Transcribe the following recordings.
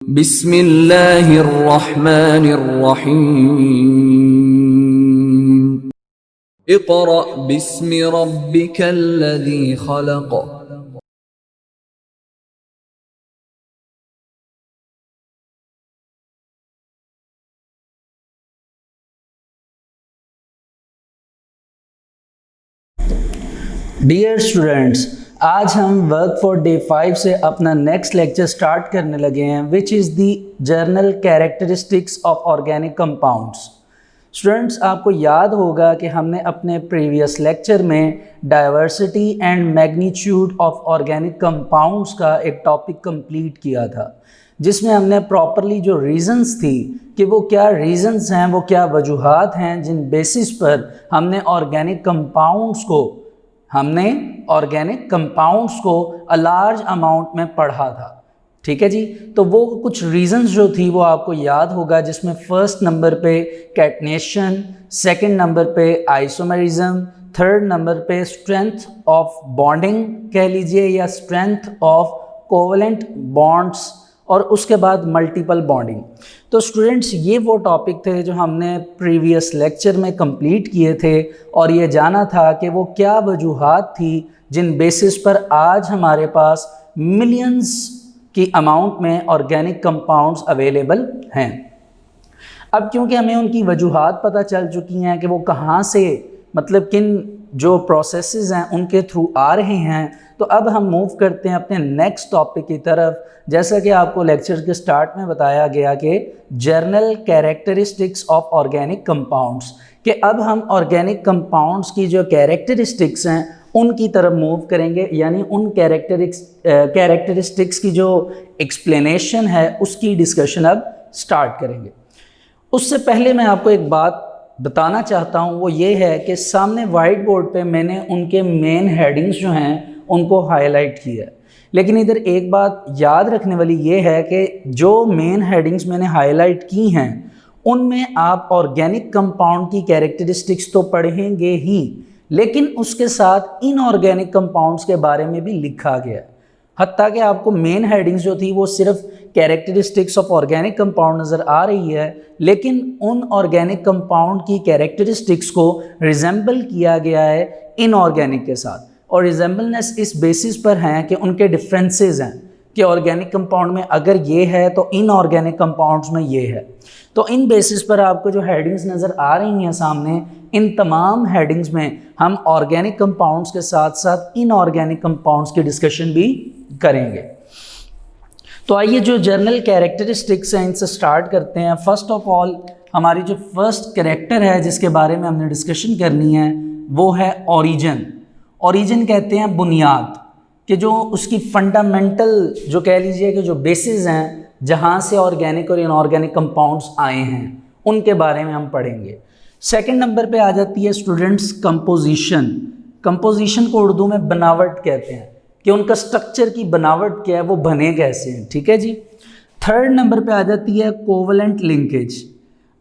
बिस्मिल्लाहिर्रहमानिर्रहीम। Iqra बिस्मि रब्बिकल्लज़ी खलक़। Dear students, आज हम वर्क फॉर डे 5 से अपना नेक्स्ट लेक्चर स्टार्ट करने लगे हैं, which is the journal characteristics of organic compounds. Students, आपको याद होगा कि हमने अपने प्रीवियस लेक्चर में diversity and magnitude of organic compounds का एक टॉपिक कंप्लीट किया था, जिसमें हमने प्रॉपरली जो रीज़न्स थी कि वो क्या रीज़न्स हैं, वो क्या वजूहात हैं जिन बेसिस पर हमने ऑर्गेनिक कंपाउंड्स को अ लार्ज अमाउंट में पढ़ा था। ठीक है जी। तो वो कुछ रीज़न्स जो थी वो आपको याद होगा, जिसमें फर्स्ट नंबर पे कैटनेशन, सेकंड नंबर पे आइसोमेरिज्म, थर्ड नंबर पे स्ट्रेंथ ऑफ बॉन्डिंग कह लीजिए या स्ट्रेंथ ऑफ कोवलेंट बॉन्ड्स, और उसके बाद मल्टीपल बॉन्डिंग। तो स्टूडेंट्स, ये वो टॉपिक थे जो हमने प्रीवियस लेक्चर में कंप्लीट किए थे, और ये जाना था कि वो क्या वजूहात थी जिन बेसिस पर आज हमारे पास मिलियंस की अमाउंट में ऑर्गेनिक कंपाउंड्स अवेलेबल हैं। अब क्योंकि हमें उनकी वजूहात पता चल चुकी हैं कि वो कहाँ से, मतलब किन जो प्रोसेसेस हैं उनके थ्रू आ रहे हैं, तो अब हम मूव करते हैं अपने नेक्स्ट टॉपिक की तरफ। जैसा कि आपको लेक्चर के स्टार्ट में बताया गया कि journal characteristics of organic compounds, कि अब हम ऑर्गेनिक कंपाउंड्स की जो कैरेक्टरिस्टिक्स हैं उनकी तरफ मूव करेंगे, यानी उन कैरेक्टरिस्टिक्स की जो एक्सप्लेनेशन है उसकी डिस्कशन अब स्टार्ट करेंगे। उससे पहले मैं आपको एक बात बताना चाहता हूँ, वो ये है कि सामने वाइट बोर्ड पे मैंने उनके मेन हेडिंग्स जो हैं उनको हाईलाइट किया है, लेकिन इधर एक बात याद रखने वाली ये है कि जो मेन हेडिंग्स मैंने हाईलाइट की हैं उनमें आप ऑर्गेनिक कंपाउंड की कैरेक्टरिस्टिक्स तो पढ़ेंगे ही, लेकिन उसके साथ इनऑर्गेनिक कंपाउंड्स के बारे में भी लिखा गया है। हत्ता कि आपको मेन हेडिंग्स जो थी वो सिर्फ कैरेक्टरिस्टिक्स ऑफ ऑर्गेनिक कंपाउंड नज़र आ रही है, लेकिन उन ऑर्गेनिक कंपाउंड की कैरेक्टरिस्टिक्स को रिजेंबल किया गया है इनऑर्गेनिक के साथ, और रिजेंबलनेस इस बेसिस पर हैं कि उनके डिफरेंसेस हैं कि ऑर्गेनिक कंपाउंड में अगर ये है तो इनऑर्गेनिक कंपाउंड्स में ये है। तो इन बेसिस पर आपको जो हेडिंग्स नज़र आ रही हैं सामने, इन तमाम हेडिंग्स में हम ऑर्गेनिक कंपाउंड्स के साथ साथ इनऑर्गेनिक कंपाउंड्स की डिस्कशन भी करेंगे। तो आइए जो जर्नल कैरेक्टरिस्टिक्स हैं इनसे स्टार्ट करते हैं। फर्स्ट ऑफ ऑल, हमारी जो फर्स्ट कैरेक्टर है जिसके बारे में हमने डिस्कशन करनी है वो है ओरिजिन। ओरिजिन कहते हैं बुनियाद, कि जो उसकी फंडामेंटल जो कह लीजिए कि जो बेसिस हैं जहाँ से ऑर्गेनिक और इनऑर्गेनिक कंपाउंड्स आए हैं उनके बारे में हम पढ़ेंगे। सेकंड नंबर पे आ जाती है स्टूडेंट्स कंपोजिशन। कंपोजिशन को उर्दू में बनावट कहते हैं, कि उनका स्ट्रक्चर की बनावट क्या है, वो बने कैसे हैं। ठीक है जी। थर्ड नंबर पे आ जाती है कोवलेंट लिंकेज।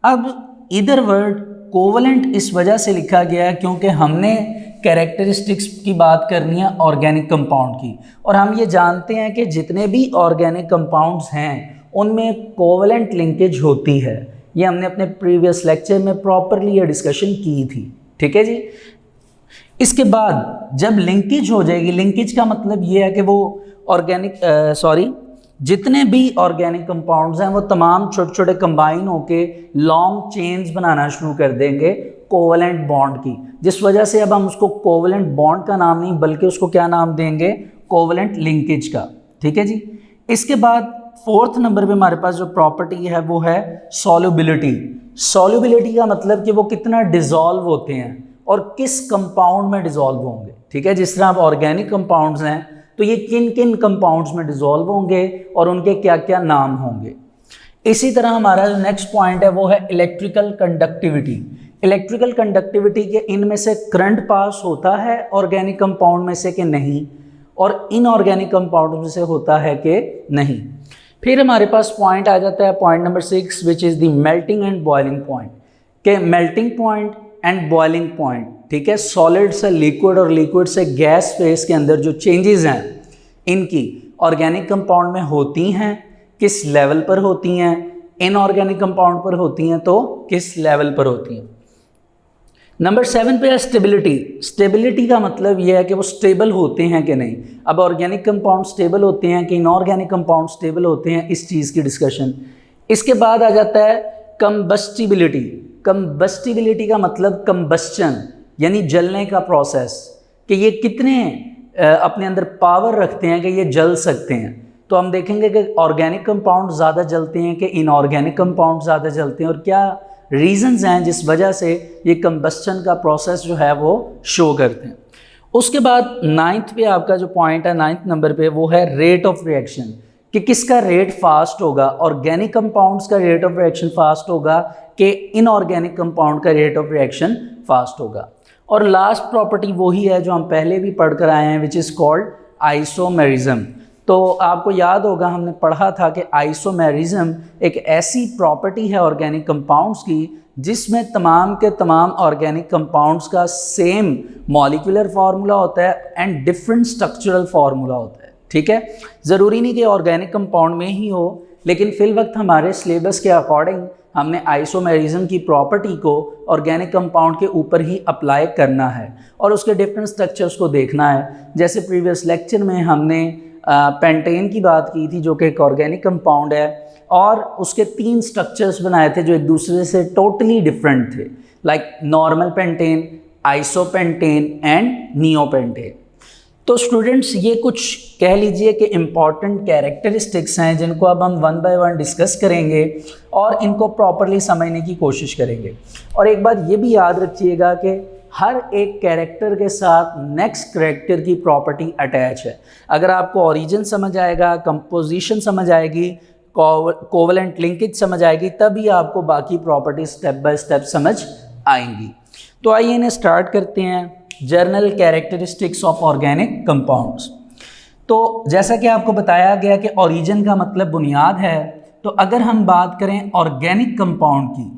अब इधर वर्ड कोवलेंट इस वजह से लिखा गया है क्योंकि हमने कैरेक्टरिस्टिक्स की बात करनी है ऑर्गेनिक कंपाउंड की, और हम ये जानते हैं कि जितने भी ऑर्गेनिक कंपाउंड्स हैं उनमें कोवलेंट लिंकेज होती है। ये हमने अपने प्रीवियस लेक्चर में प्रॉपरली ये डिस्कशन की थी। ठीक है जी। इसके बाद जब लिंकेज हो जाएगी, लिंकेज का मतलब ये है कि वो जितने भी ऑर्गेनिक कंपाउंड्स हैं वो तमाम छोटे छोटे कंबाइन होके लॉन्ग चेन्स बनाना शुरू कर देंगे कोवलेंट बॉन्ड की, जिस वजह से अब हम उसको कोवलेंट बॉन्ड का नाम नहीं बल्कि उसको क्या नाम देंगे, कोवलेंट लिंकेज का। ठीक है जी। इसके बाद फोर्थ नंबर पे हमारे पास जो प्रॉपर्टी है वो है सॉल्युबिलिटी। सॉल्युबिलिटी का मतलब कि वो कितना डिसॉल्व होते हैं और किस कंपाउंड में डिसॉल्व होंगे। ठीक है। जिस तरह अब ऑर्गेनिक कंपाउंड्स हैं तो ये किन किन कंपाउंड्स में डिसॉल्व होंगे और उनके क्या क्या नाम होंगे। इसी तरह हमारा जो नेक्स्ट पॉइंट है वो है इलेक्ट्रिकल कंडक्टिविटी। इलेक्ट्रिकल कंडक्टिविटी के इनमें से करंट पास होता है ऑर्गेनिक कंपाउंड में से कि नहीं, और इनऑर्गेनिक कंपाउंड में से होता है कि नहीं। फिर हमारे पास पॉइंट आ जाता है point number 6, which is the melting and boiling point, के melting point and boiling point. ठीक है। सॉलिड से लिक्विड और लिक्विड से गैस फेज के अंदर जो चेंजेस हैं इनकी ऑर्गेनिक कंपाउंड में होती हैं किस लेवल पर होती हैं, इनऑर्गेनिक कंपाउंड पर होती हैं तो किस लेवल पर होती हैं। नंबर 7 पे है स्टेबिलिटी। स्टेबिलिटी का मतलब यह है कि वो स्टेबल होते हैं कि नहीं। अब ऑर्गेनिक कंपाउंड स्टेबल होते हैं कि इनऑर्गेनिक कंपाउंड स्टेबल होते हैं, इस चीज़ की डिस्कशन। इसके बाद आ जाता है कंबस्टिबिलिटी। कंबस्टिबिलिटी का मतलब कंबस्चन यानी जलने का प्रोसेस, कि ये कितने अपने अंदर पावर रखते हैं कि ये जल सकते हैं। तो हम देखेंगे कि ऑर्गेनिक कंपाउंड ज़्यादा जलते हैं कि इनऑर्गेनिक कंपाउंड ज़्यादा जलते हैं, और क्या रीजंस हैं जिस वजह से ये कंबस्चन का प्रोसेस जो है वो शो करते हैं। उसके बाद 9th पे आपका जो पॉइंट है 9th नंबर पे, वो है रेट ऑफ रिएक्शन, कि किसका रेट फास्ट होगा। ऑर्गेनिक कंपाउंड्स का रेट ऑफ रिएक्शन फास्ट होगा कि इनऑर्गेनिक कंपाउंड का रेट ऑफ रिएक्शन फास्ट होगा। और लास्ट प्रॉपर्टी वही है जो हम पहले भी पढ़ कर आए हैं, विच इज़ कॉल्ड आइसोमेरिज्म। तो आपको याद होगा हमने पढ़ा था कि आइसोमेरिज्म एक ऐसी प्रॉपर्टी है ऑर्गेनिक कंपाउंड्स की जिसमें तमाम के तमाम ऑर्गेनिक कंपाउंड्स का सेम मॉलिक्यूलर फार्मूला होता है एंड डिफरेंट स्ट्रक्चरल फार्मूला होता है। ठीक है, ज़रूरी नहीं कि ऑर्गेनिक कंपाउंड में ही हो, लेकिन फिल वक्त हमारे सिलेबस के अकॉर्डिंग हमने आइसोमेरिज्म की प्रॉपर्टी को ऑर्गेनिक कंपाउंड के ऊपर ही अप्लाई करना है और उसके डिफरेंट स्ट्रक्चर्स को देखना है। जैसे प्रीवियस लेक्चर में हमने पेंटेन की बात की थी जो कि एक ऑर्गेनिक कंपाउंड है, और उसके 3 स्ट्रक्चर्स बनाए थे जो एक दूसरे से टोटली डिफरेंट थे, like normal pentane, isopentane and neopentane. तो स्टूडेंट्स ये कुछ कह लीजिए कि इम्पॉर्टेंट कैरेक्टरिस्टिक्स हैं जिनको अब हम 1 बाय 1 डिस्कस करेंगे और इनको प्रॉपरली समझने की कोशिश करेंगे। और एक बात ये भी याद रखिएगा कि हर एक कैरेक्टर के साथ नेक्स्ट कैरेक्टर की प्रॉपर्टी अटैच है। अगर आपको ओरिजिन समझ आएगा, कंपोजिशन समझ आएगी, कोवलेंट लिंकेज समझ आएगी, तभी आपको बाकी प्रॉपर्टी स्टेप बाय स्टेप समझ आएंगी। तो आइए इन्हें स्टार्ट करते हैं। General characteristics of organic compounds. तो जैसा कि आपको बताया गया कि ओरिजिन का मतलब बुनियाद है, तो अगर हम बात करें ऑर्गेनिक कंपाउंड की,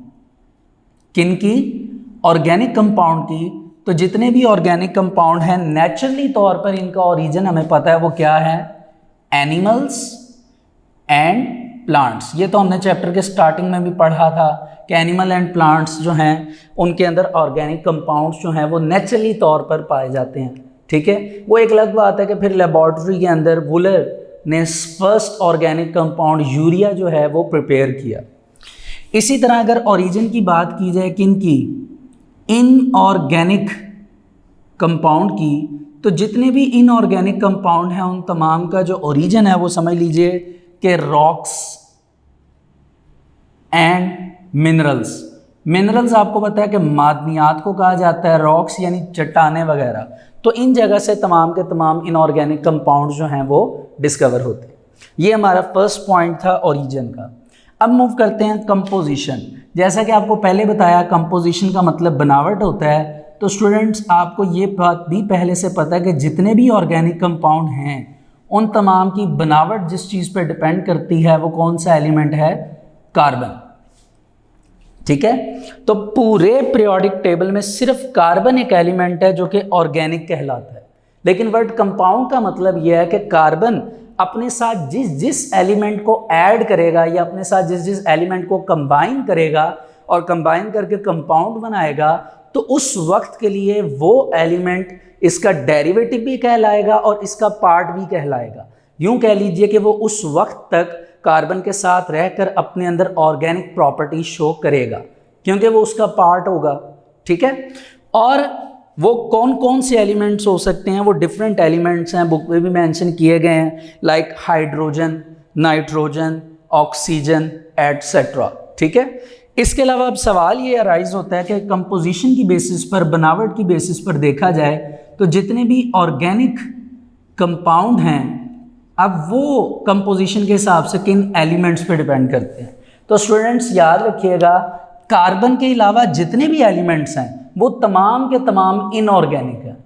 किन की? ऑर्गेनिक कंपाउंड की, तो जितने भी ऑर्गेनिक कंपाउंड हैं नेचुरली तौर पर इनका ओरिजिन हमें पता है वो क्या है, एनिमल्स एंड प्लांट्स। ये तो हमने चैप्टर के स्टार्टिंग में भी पढ़ा था कि एनिमल एंड प्लांट्स जो हैं उनके अंदर ऑर्गेनिक कंपाउंड्स जो हैं वो नेचुरली तौर पर पाए जाते हैं। ठीक है, वो एक अलग बात है कि फिर लेबॉर्ट्री के अंदर वुलर ने फर्स्ट ऑर्गेनिक कंपाउंड यूरिया जो है वो प्रिपेयर किया। इसी तरह अगर ओरिजिन की बात की जाए किन की, इनऑर्गेनिक कंपाउंड की, तो जितने भी इनऑर्गेनिक कंपाउंड हैं उन तमाम का जो ओरिजिन है वो समझ लीजिए कि रॉक्स एंड मिनरल्स। मिनरल्स आपको पता है कि मादनियात को कहा जाता है, रॉक्स यानी चट्टानें वगैरह। तो इन जगह से तमाम के तमाम इनऑर्गेनिक कंपाउंड जो हैं वो डिस्कवर होते हैं। ये हमारा फर्स्ट पॉइंट था ओरिजिन का। अब मूव करते हैं कंपोजिशन। जैसा कि आपको पहले बताया कंपोजिशन का मतलब बनावट होता है। तो स्टूडेंट्स आपको ये बात भी पहले से पता है कि जितने भी ऑर्गेनिक कंपाउंड हैं उन तमाम की बनावट जिस चीज़ पर डिपेंड करती है वो कौन सा एलिमेंट है, कार्बन। ठीक है, तो पूरे पीरियोडिक टेबल में सिर्फ कार्बन एक एलिमेंट है जो कि ऑर्गेनिक कहलाता है। लेकिन वर्ड कंपाउंड का मतलब यह है कि कार्बन अपने साथ जिस जिस एलिमेंट को ऐड करेगा या अपने साथ जिस जिस एलिमेंट को कंबाइन करेगा और कंबाइन करके कंपाउंड बनाएगा, तो उस वक्त के लिए वो एलिमेंट इसका डेरिवेटिव भी कहलाएगा और इसका पार्ट भी कहलाएगा। यूं कह लीजिए कि वो उस वक्त तक कार्बन के साथ रहकर अपने अंदर ऑर्गेनिक प्रॉपर्टी शो करेगा क्योंकि वो उसका पार्ट होगा। ठीक है, और वो कौन कौन से एलिमेंट्स हो सकते हैं, वो डिफरेंट एलिमेंट्स हैं, बुक में भी मेंशन किए गए हैं, like hydrogen, nitrogen, oxygen etcetera. ठीक है, इसके अलावा अब सवाल ये अराइज होता है कि कंपोजिशन की बेसिस पर, बनावट की बेसिस पर देखा जाए तो जितने भी ऑर्गेनिक कंपाउंड हैं अब वो कंपोजिशन के हिसाब से किन एलिमेंट्स पे डिपेंड करते हैं। तो स्टूडेंट्स याद रखिएगा कार्बन के अलावा जितने भी एलिमेंट्स हैं वो तमाम के तमाम इनऑर्गेनिक हैं।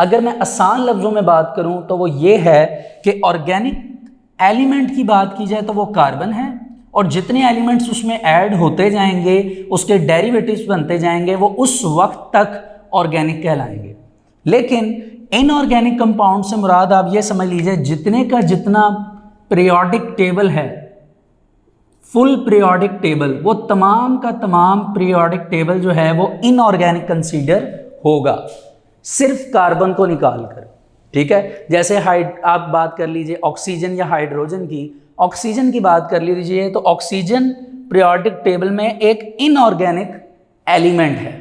अगर मैं आसान लफ्ज़ों में बात करूं तो वो ये है कि ऑर्गेनिक एलिमेंट की बात की जाए तो वो कार्बन है, और जितने एलिमेंट्स उसमें ऐड होते जाएंगे उसके डेरिवेटिव्स बनते जाएंगे वो उस वक्त तक ऑर्गेनिक कहलाएंगे। लेकिन इनऑर्गेनिक कंपाउंड से मुराद आप ये समझ लीजिए जितने का जितना पीरियोडिक टेबल है फुल पीरियोडिक टेबल, वो तमाम का तमाम पीरियोडिक टेबल जो है वो इनऑर्गेनिक कंसीडर होगा, सिर्फ कार्बन को निकालकर। ठीक है, जैसे आप बात कर लीजिए ऑक्सीजन या हाइड्रोजन की, ऑक्सीजन की बात कर लीजिए तो ऑक्सीजन पीरियोडिक टेबल में एक इनऑर्गेनिक एलिमेंट है,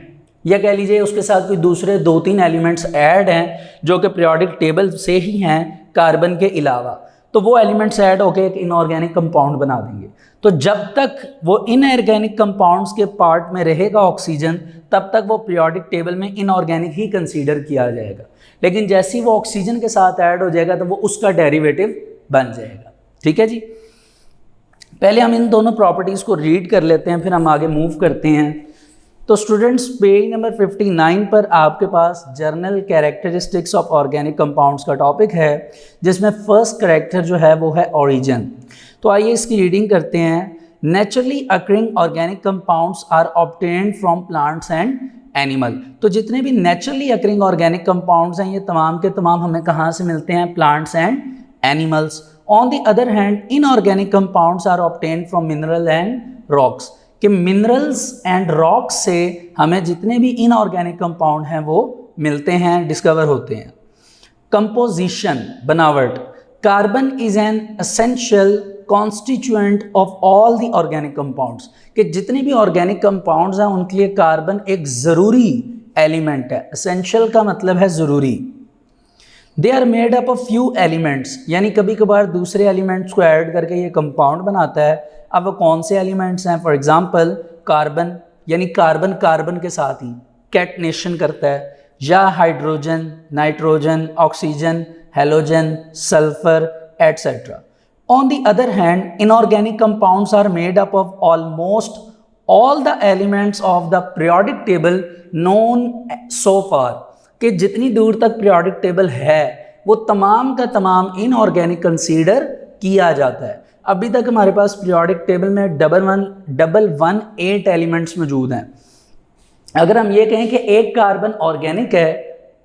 या कह लीजिए उसके साथ कोई दूसरे 2-3 एलिमेंट्स ऐड हैं जो कि पीरियोडिक टेबल से ही हैं कार्बन के अलावा, तो वो एलिमेंट्स ऐड होकर एक इनऑर्गेनिक कंपाउंड बना देंगे। तो जब तक वो इनऑर्गेनिक कंपाउंड्स के पार्ट में रहेगा ऑक्सीजन, तब तक वो पीरियोडिक टेबल में इनऑर्गेनिक ही कंसीडर किया जाएगा, लेकिन जैसे ही वो ऑक्सीजन के साथ ऐड हो जाएगा तो वो उसका डेरिवेटिव बन जाएगा। ठीक है जी, पहले हम इन दोनों प्रॉपर्टीज़ को रीड कर लेते हैं, फिर हम आगे मूव करते हैं। तो स्टूडेंट्स, पेज नंबर 59 पर आपके पास journal characteristics of organic compounds का टॉपिक है, जिसमें फर्स्ट कैरेक्टर जो है वो है ओरिजिन। तो आइए इसकी रीडिंग करते हैं। Naturally occurring organic compounds are obtained from plants and animal. तो जितने भी नेचुरली अकरिंग ऑर्गेनिक कंपाउंड्स हैं, ये तमाम के तमाम हमें कहाँ से मिलते हैं? Plants and animals. On the other hand, inorganic compounds are obtained from mineral and rocks, कि मिनरल्स एंड रॉक्स से हमें जितने भी इनऑर्गेनिक कंपाउंड हैं वो मिलते हैं, डिस्कवर होते हैं। कंपोजिशन, बनावट, carbon is an essential constituent of all the organic compounds, कि जितने भी ऑर्गेनिक कंपाउंड्स हैं उनके लिए कार्बन एक ज़रूरी एलिमेंट है। एसेंशियल का मतलब है ज़रूरी। They are made up of few elements, यानी कभी कभार दूसरे एलिमेंट्स को ऐड करके ये कंपाउंड बनाता है। अब वो कौन से एलिमेंट्स हैं? फॉर एग्जांपल कार्बन, यानी कार्बन कार्बन के साथ ही कैटनेशन करता है, या hydrogen, nitrogen, oxygen, halogen, sulphur etcetera. On the other hand, inorganic compounds are made up of almost all the elements of the periodic table known so far, कि जितनी दूर तक पीरियोडिक टेबल है वो तमाम का तमाम इनऑर्गेनिक कंसीडर किया जाता है। अभी तक हमारे पास पीरियोडिक टेबल में 118 एलिमेंट्स मौजूद हैं। अगर हम ये कहें कि एक कार्बन ऑर्गेनिक है,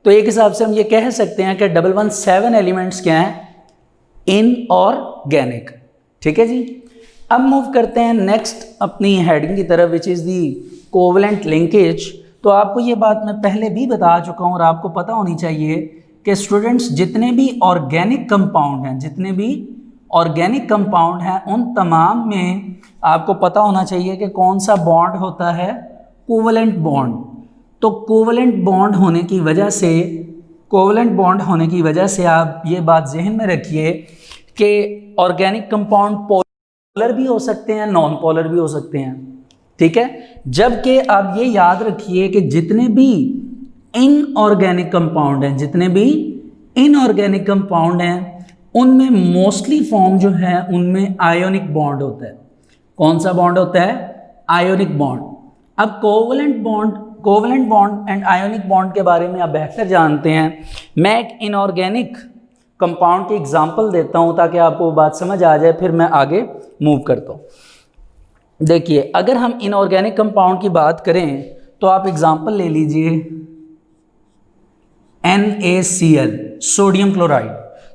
तो एक हिसाब से हम ये कह सकते हैं कि 117 एलिमेंट्स क्या हैं? इनऑर्गेनिक। ठीक है जी, अब मूव करते हैं नेक्स्ट अपनी हेडिंग की तरफ, which is the covalent linkage. तो आपको ये बात मैं पहले भी बता चुका हूँ और आपको पता होनी चाहिए कि स्टूडेंट्स, जितने भी ऑर्गेनिक कंपाउंड हैं, जितने भी ऑर्गेनिक कंपाउंड हैं, उन तमाम में आपको पता होना चाहिए कि कौन सा बॉन्ड होता है? Covalent bond. तो कोवलेंट बॉन्ड होने की वजह से, कोवलेंट बॉन्ड होने की वजह से आप ये बात जहन में रखिए कि ऑर्गेनिक कंपाउंड पोलर भी हो सकते हैं, नॉन पोलर भी हो सकते हैं। ठीक है, जबकि आप ये याद रखिए कि जितने भी इनऑर्गेनिक कंपाउंड हैं, जितने भी इनऑर्गेनिक कंपाउंड हैं, उनमें मोस्टली फॉर्म जो है उनमें आयोनिक बॉन्ड होता है। कौन सा बॉन्ड होता है? Ionic bond. अब covalent bond and ionic bond के बारे में आप बेहतर जानते हैं। मैं एक इनऑर्गेनिक कंपाउंड की एग्जांपल देता हूं ताकि आपको वो बात समझ आ जाए, फिर मैं आगे मूव करता हूँ। देखिए, अगर हम इनऑर्गेनिक कंपाउंड की बात करें तो आप एग्जांपल ले लीजिए NaCl, सोडियम क्लोराइड।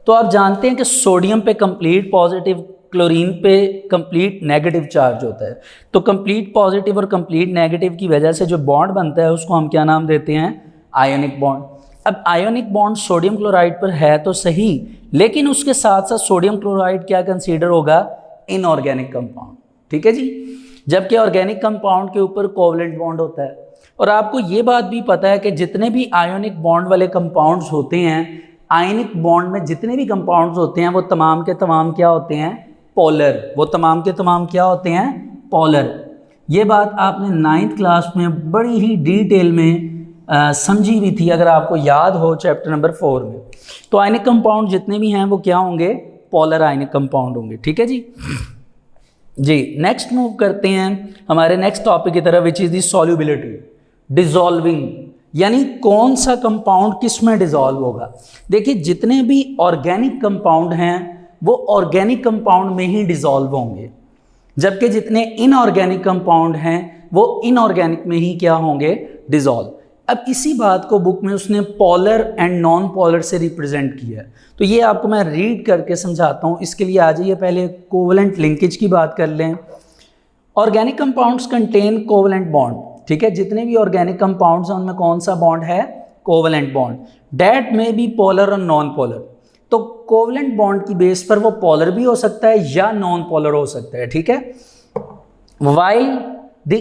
तो आप जानते हैं कि सोडियम पे कंप्लीट पॉजिटिव, क्लोरीन पे कंप्लीट नेगेटिव चार्ज होता है। तो कंप्लीट पॉजिटिव और कंप्लीट नेगेटिव की वजह से जो बॉन्ड बनता है उसको हम क्या नाम देते हैं? Ionic bond. अब आयोनिक बॉन्ड सोडियम क्लोराइड पर है तो सही, लेकिन उसके साथ साथ सोडियम क्लोराइड क्या कंसीडर होगा? Inorganic compound. ठीक है जी, जबकि ऑर्गेनिक कंपाउंड के ऊपर कोवलेंट बॉन्ड होता है। और आपको ये बात भी पता है कि जितने भी आयोनिक बॉन्ड वाले कंपाउंड्स होते हैं, आयनिक बॉन्ड में जितने भी कंपाउंड्स होते हैं वो तमाम के तमाम क्या होते हैं? पोलर। वो तमाम के तमाम क्या होते हैं? पोलर। ये बात आपने 9th क्लास में बड़ी ही डिटेल में समझी हुई थी, अगर आपको याद हो, चैप्टर नंबर 4 में। तो आयनिक कंपाउंड जितने भी हैं वो क्या होंगे? पोलर आयनिक कंपाउंड होंगे। ठीक है जी, नेक्स्ट मूव करते हैं हमारे नेक्स्ट टॉपिक की तरफ, which is the solubility, dissolving, यानी कौन सा कंपाउंड किस में डिजॉल्व होगा। देखिए, जितने भी ऑर्गेनिक कंपाउंड हैं वो ऑर्गेनिक कंपाउंड में ही डिजॉल्व होंगे, जबकि जितने इनऑर्गेनिक कंपाउंड हैं वो इनऑर्गेनिक में ही क्या होंगे? डिजॉल्व। अब इसी बात को बुक में उसने पोलर एंड नॉन पोलर से रिप्रेजेंट किया है। तो ये आपको मैं रीड करके समझाता हूँ। इसके लिए आ जाइए, पहले कोवलेंट लिंकेज की बात कर लें। Organic compounds contain covalent bond, ठीक है, जितने भी ऑर्गेनिक कंपाउंड्स हैं उनमें कौन सा बॉन्ड है, कोवेलेंट बॉन्ड, डेट में बी पोलर और नॉन पोलर। तो कोवेलेंट बॉन्ड की बेस पर वो पोलर भी हो सकता है या नॉन पोलर हो सकता है, ठीक है। While the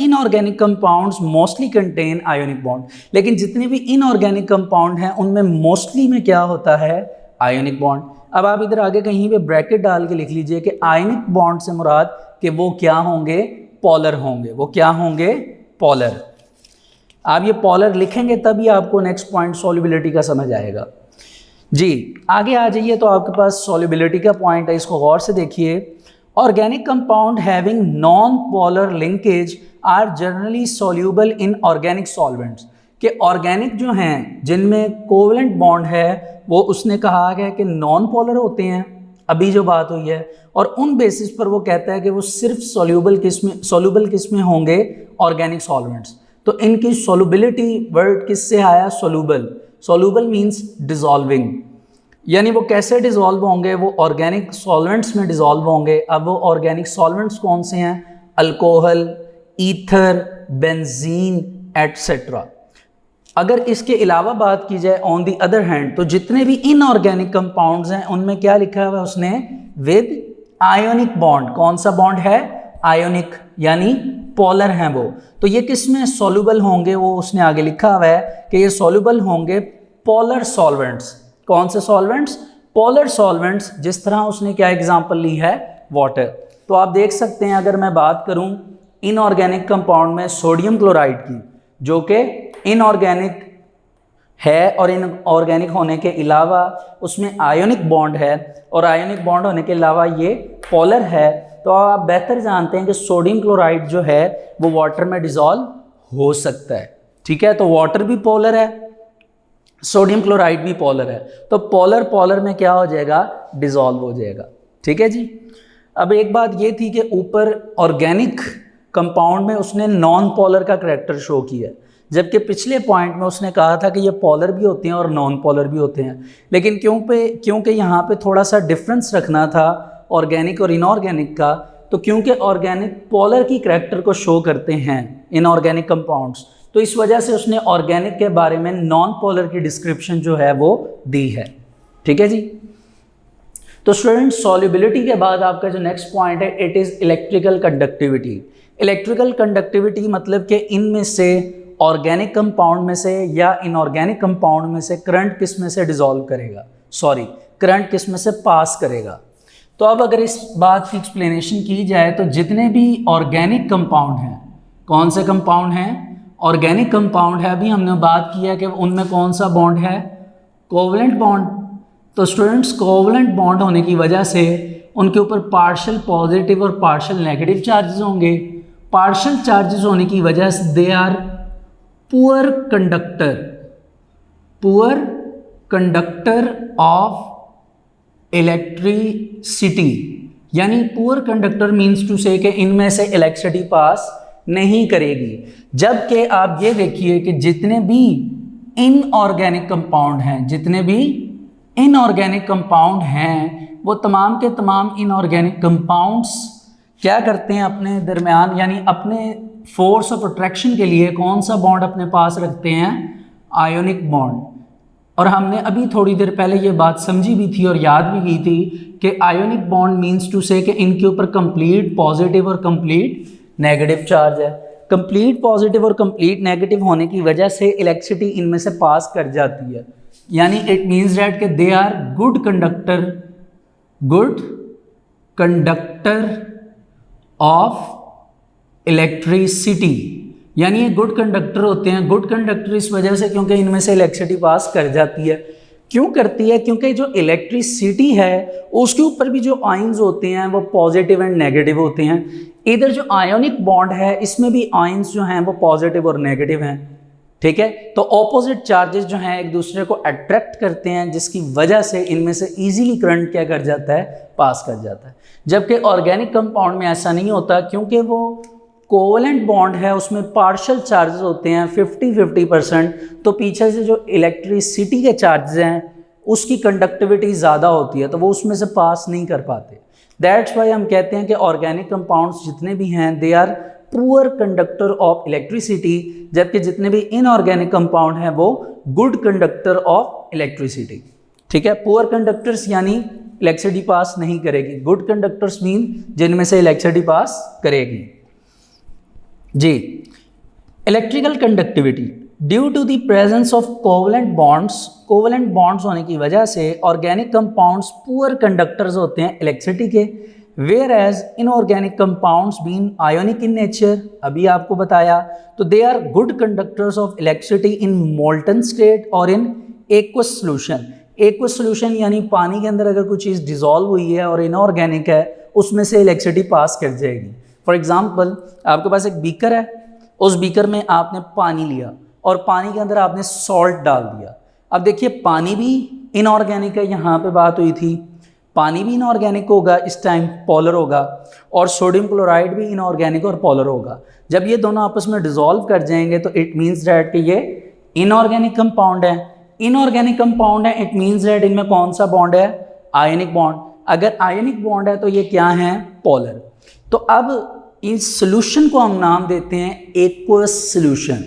inorganic compounds mostly contain ionic bond, लेकिन जितने भी इनऑर्गेनिक कंपाउंड हैं उनमें मोस्टली में क्या होता है, आयोनिक बॉन्ड। अब आप इधर आगे कहीं पे ब्रैकेट डाल के लिख लीजिए कि आयोनिक बॉन्ड से मुराद कि वो क्या होंगे, पोलर होंगे, वो क्या होंगे, पोलर। आप ये पोलर लिखेंगे तभी आपको नेक्स्ट पॉइंट सॉल्युबिलिटी का समझ आएगा। जी आगे आ जाइए, तो आपके पास सॉल्युबिलिटी का पॉइंट है, इसको गौर से देखिए। Organic compound having non polar linkage are generally soluble in organic solvents, कि ऑर्गेनिक जो हैं जिनमें कोवेलेंट बॉन्ड है वो उसने कहा गया कि नॉन पोलर होते हैं, अभी जो बात हुई है, और उन बेसिस पर वो कहता है कि वो सिर्फ सॉल्यूबल किस में होंगे, ऑर्गेनिक सॉल्वेंट्स। तो इनकी सॉल्युबिलिटी वर्ड किससे आया, सोल्यूबल। सोल्यूबल मींस डिसॉल्विंग, यानी वो कैसे डिसॉल्व होंगे, वो ऑर्गेनिक सॉल्वेंट्स में डिसॉल्व होंगे। अब वो ऑर्गेनिक सॉल्वेंट्स कौन से हैं, अल्कोहल, ईथर, बेंजीन एटसेट्रा। अगर इसके अलावा बात की जाए ऑन दी अदर हैंड, तो जितने भी इनऑर्गेनिक कंपाउंड्स हैं उनमें क्या लिखा हुआ है उसने, विद आयोनिक बॉन्ड। कौन सा बॉन्ड है, आयोनिक, यानी पोलर हैं वो। तो ये किस में सॉल्युबल होंगे, वो उसने आगे लिखा हुआ है कि ये सॉल्युबल होंगे पोलर सॉल्वेंट्स। कौन से सॉल्वेंट्स, पोलर सॉल्वेंट्स। जिस तरह उसने क्या एग्जांपल ली है, वाटर। तो आप देख सकते हैं, अगर मैं बात करूं इनऑर्गेनिक कंपाउंड में सोडियम क्लोराइड की, जो कि इनऑर्गेनिक है और इनऑर्गेनिक होने के अलावा उसमें आयोनिक बॉन्ड है, और आयोनिक बॉन्ड होने के अलावा ये पोलर है, तो आप बेहतर जानते हैं कि सोडियम क्लोराइड जो है वो वाटर में डिसॉल्व हो सकता है, ठीक है। तो वाटर भी पोलर है, सोडियम क्लोराइड भी पोलर है, तो पोलर पोलर में क्या हो जाएगा, डिसॉल्व हो जाएगा, ठीक है जी। अब एक बात ये थी कि ऊपर ऑर्गेनिक कंपाउंड में उसने नॉन पोलर का करैक्टर शो किया, जबकि पिछले पॉइंट में उसने कहा था कि ये पोलर भी होते हैं और नॉन पोलर भी होते हैं। लेकिन क्योंकि यहाँ पे थोड़ा सा डिफरेंस रखना था ऑर्गेनिक और इनऑर्गेनिक का, तो क्योंकि ऑर्गेनिक पोलर की करैक्टर को शो करते हैं इनऑर्गेनिक कंपाउंड्स, तो इस वजह से उसने ऑर्गेनिक के बारे में नॉन पोलर की डिस्क्रिप्शन जो है वो दी है, ठीक है जी। तो स्टूडेंट सॉल्युबिलिटी के बाद आपका जो नेक्स्ट पॉइंट है, it is electrical conductivity. Electrical conductivity मतलब कि इनमें से ऑर्गेनिक कंपाउंड में से या इनऑर्गेनिक कंपाउंड में से करंट किस में से डिसॉल्व करेगा, करंट किस में से पास करेगा। तो अब अगर इस बात की एक्सप्लेनेशन की जाए, तो जितने भी ऑर्गेनिक कंपाउंड हैं, कौन से कंपाउंड हैं, ऑर्गेनिक कंपाउंड है, अभी हमने बात किया कि उनमें कौन सा बॉन्ड है, कोवेलेंट बॉन्ड। तो स्टूडेंट्स कोवेलेंट बॉन्ड होने की वजह से उनके ऊपर पार्शियल पॉजिटिव और पार्शियल नेगेटिव चार्जेस होंगे। पार्शियल चार्जेस होने की वजह से they are poor conductor of electricity, यानी poor conductor means to say कि इनमें से इलेक्ट्रिसिटी पास नहीं करेगी। जबकि आप ये देखिए कि जितने भी इनऑर्गेनिक कंपाउंड हैं, जितने भी इनऑर्गेनिक कंपाउंड हैं, वो तमाम के तमाम इनऑर्गेनिक कंपाउंड्स क्या करते हैं अपने दरमियान, यानी अपने फोर्स ऑफ अट्रैक्शन के लिए कौन सा बॉन्ड अपने पास रखते हैं, आयोनिक बॉन्ड। और हमने अभी थोड़ी देर पहले ये बात समझी भी थी और याद भी की थी कि ionic bond means to say कि इनके ऊपर कंप्लीट पॉजिटिव और कंप्लीट नेगेटिव चार्ज है। कंप्लीट पॉजिटिव और कंप्लीट नेगेटिव होने की वजह से इलेक्ट्रिसिटी इनमें से पास कर जाती है, यानी इट मीन्स दैट कि they are good conductor of electricity, यानी ये गुड कंडक्टर होते हैं। गुड कंडक्टर इस वजह से क्योंकि इनमें से इलेक्ट्रिसिटी पास कर जाती है। क्यों करती है, क्योंकि जो इलेक्ट्रिसिटी है उसके ऊपर भी जो आयंस होते हैं वो पॉजिटिव एंड नेगेटिव होते हैं। इधर जो आयोनिक बॉन्ड है इसमें भी आयंस जो हैं वो पॉजिटिव और नेगेटिव हैं, ठीक है। तो ऑपोजिट चार्जेस जो हैं एक दूसरे को अट्रैक्ट करते हैं, जिसकी वजह से इनमें से इजीली करंट क्या कर जाता है, पास कर जाता है। जबकि ऑर्गेनिक कंपाउंड में ऐसा नहीं होता, क्योंकि वो कोवेलेंट बॉन्ड है, उसमें पार्शियल चार्जेस होते हैं 50-50%, तो पीछे से जो इलेक्ट्रिसिटी के चार्जेस हैं उसकी कंडक्टिविटी ज़्यादा होती है, तो वो उसमें से पास नहीं कर पाते। दैट्स वाई हम कहते हैं कि ऑर्गेनिक कंपाउंड्स जितने भी हैं they are poor conductor of electricity, जबकि जितने भी इनऑर्गेनिक कंपाउंड हैं वो गुड कंडक्टर ऑफ इलेक्ट्रिसिटी। ठीक है, पुअर कंडक्टर्स यानी इलेक्ट्रिसिटी पास नहीं करेगी, गुड कंडक्टर्स मीन जिनमें से इलेक्ट्रिसिटी पास करेगी। जी, electrical conductivity due to the presence of covalent bonds होने की वजह से ऑर्गेनिक कंपाउंड्स पुअर कंडक्टर्स होते हैं इलेक्ट्रिसिटी के, whereas inorganic compounds been ionic in nature, अभी आपको बताया, तो they are good conductors of electricity in molten state और in aqueous solution. Aqueous solution यानी पानी के अंदर अगर कोई चीज़ डिजॉल्व हुई है और इनऑर्गेनिक है उसमें से इलेक्ट्रिसिटी पास कर जाएगी। फॉर एग्जाम्पल, आपके पास एक बीकर है, उस बीकर में आपने पानी लिया और पानी के अंदर आपने सॉल्ट डाल दिया। अब देखिए पानी भी इनऑर्गेनिक है, यहाँ पे बात हुई थी, पानी भी इनऑर्गेनिक होगा, इस टाइम पॉलर होगा, और सोडियम क्लोराइड भी इनऑर्गेनिक और पॉलर होगा। जब ये दोनों आपस में डिसॉल्व कर जाएंगे तो इट मीन्स दैट कि ये इनऑर्गेनिक कंपाउंड है। इनऑर्गेनिक कंपाउंड है, इट मीन्स दैट इनमें कौन सा बॉन्ड है? Ionic bond. अगर आयनिक बॉन्ड है तो ये क्या है? पॉलर। तो अब इस सोल्यूशन को हम नाम देते हैं एक्वस सोल्यूशन।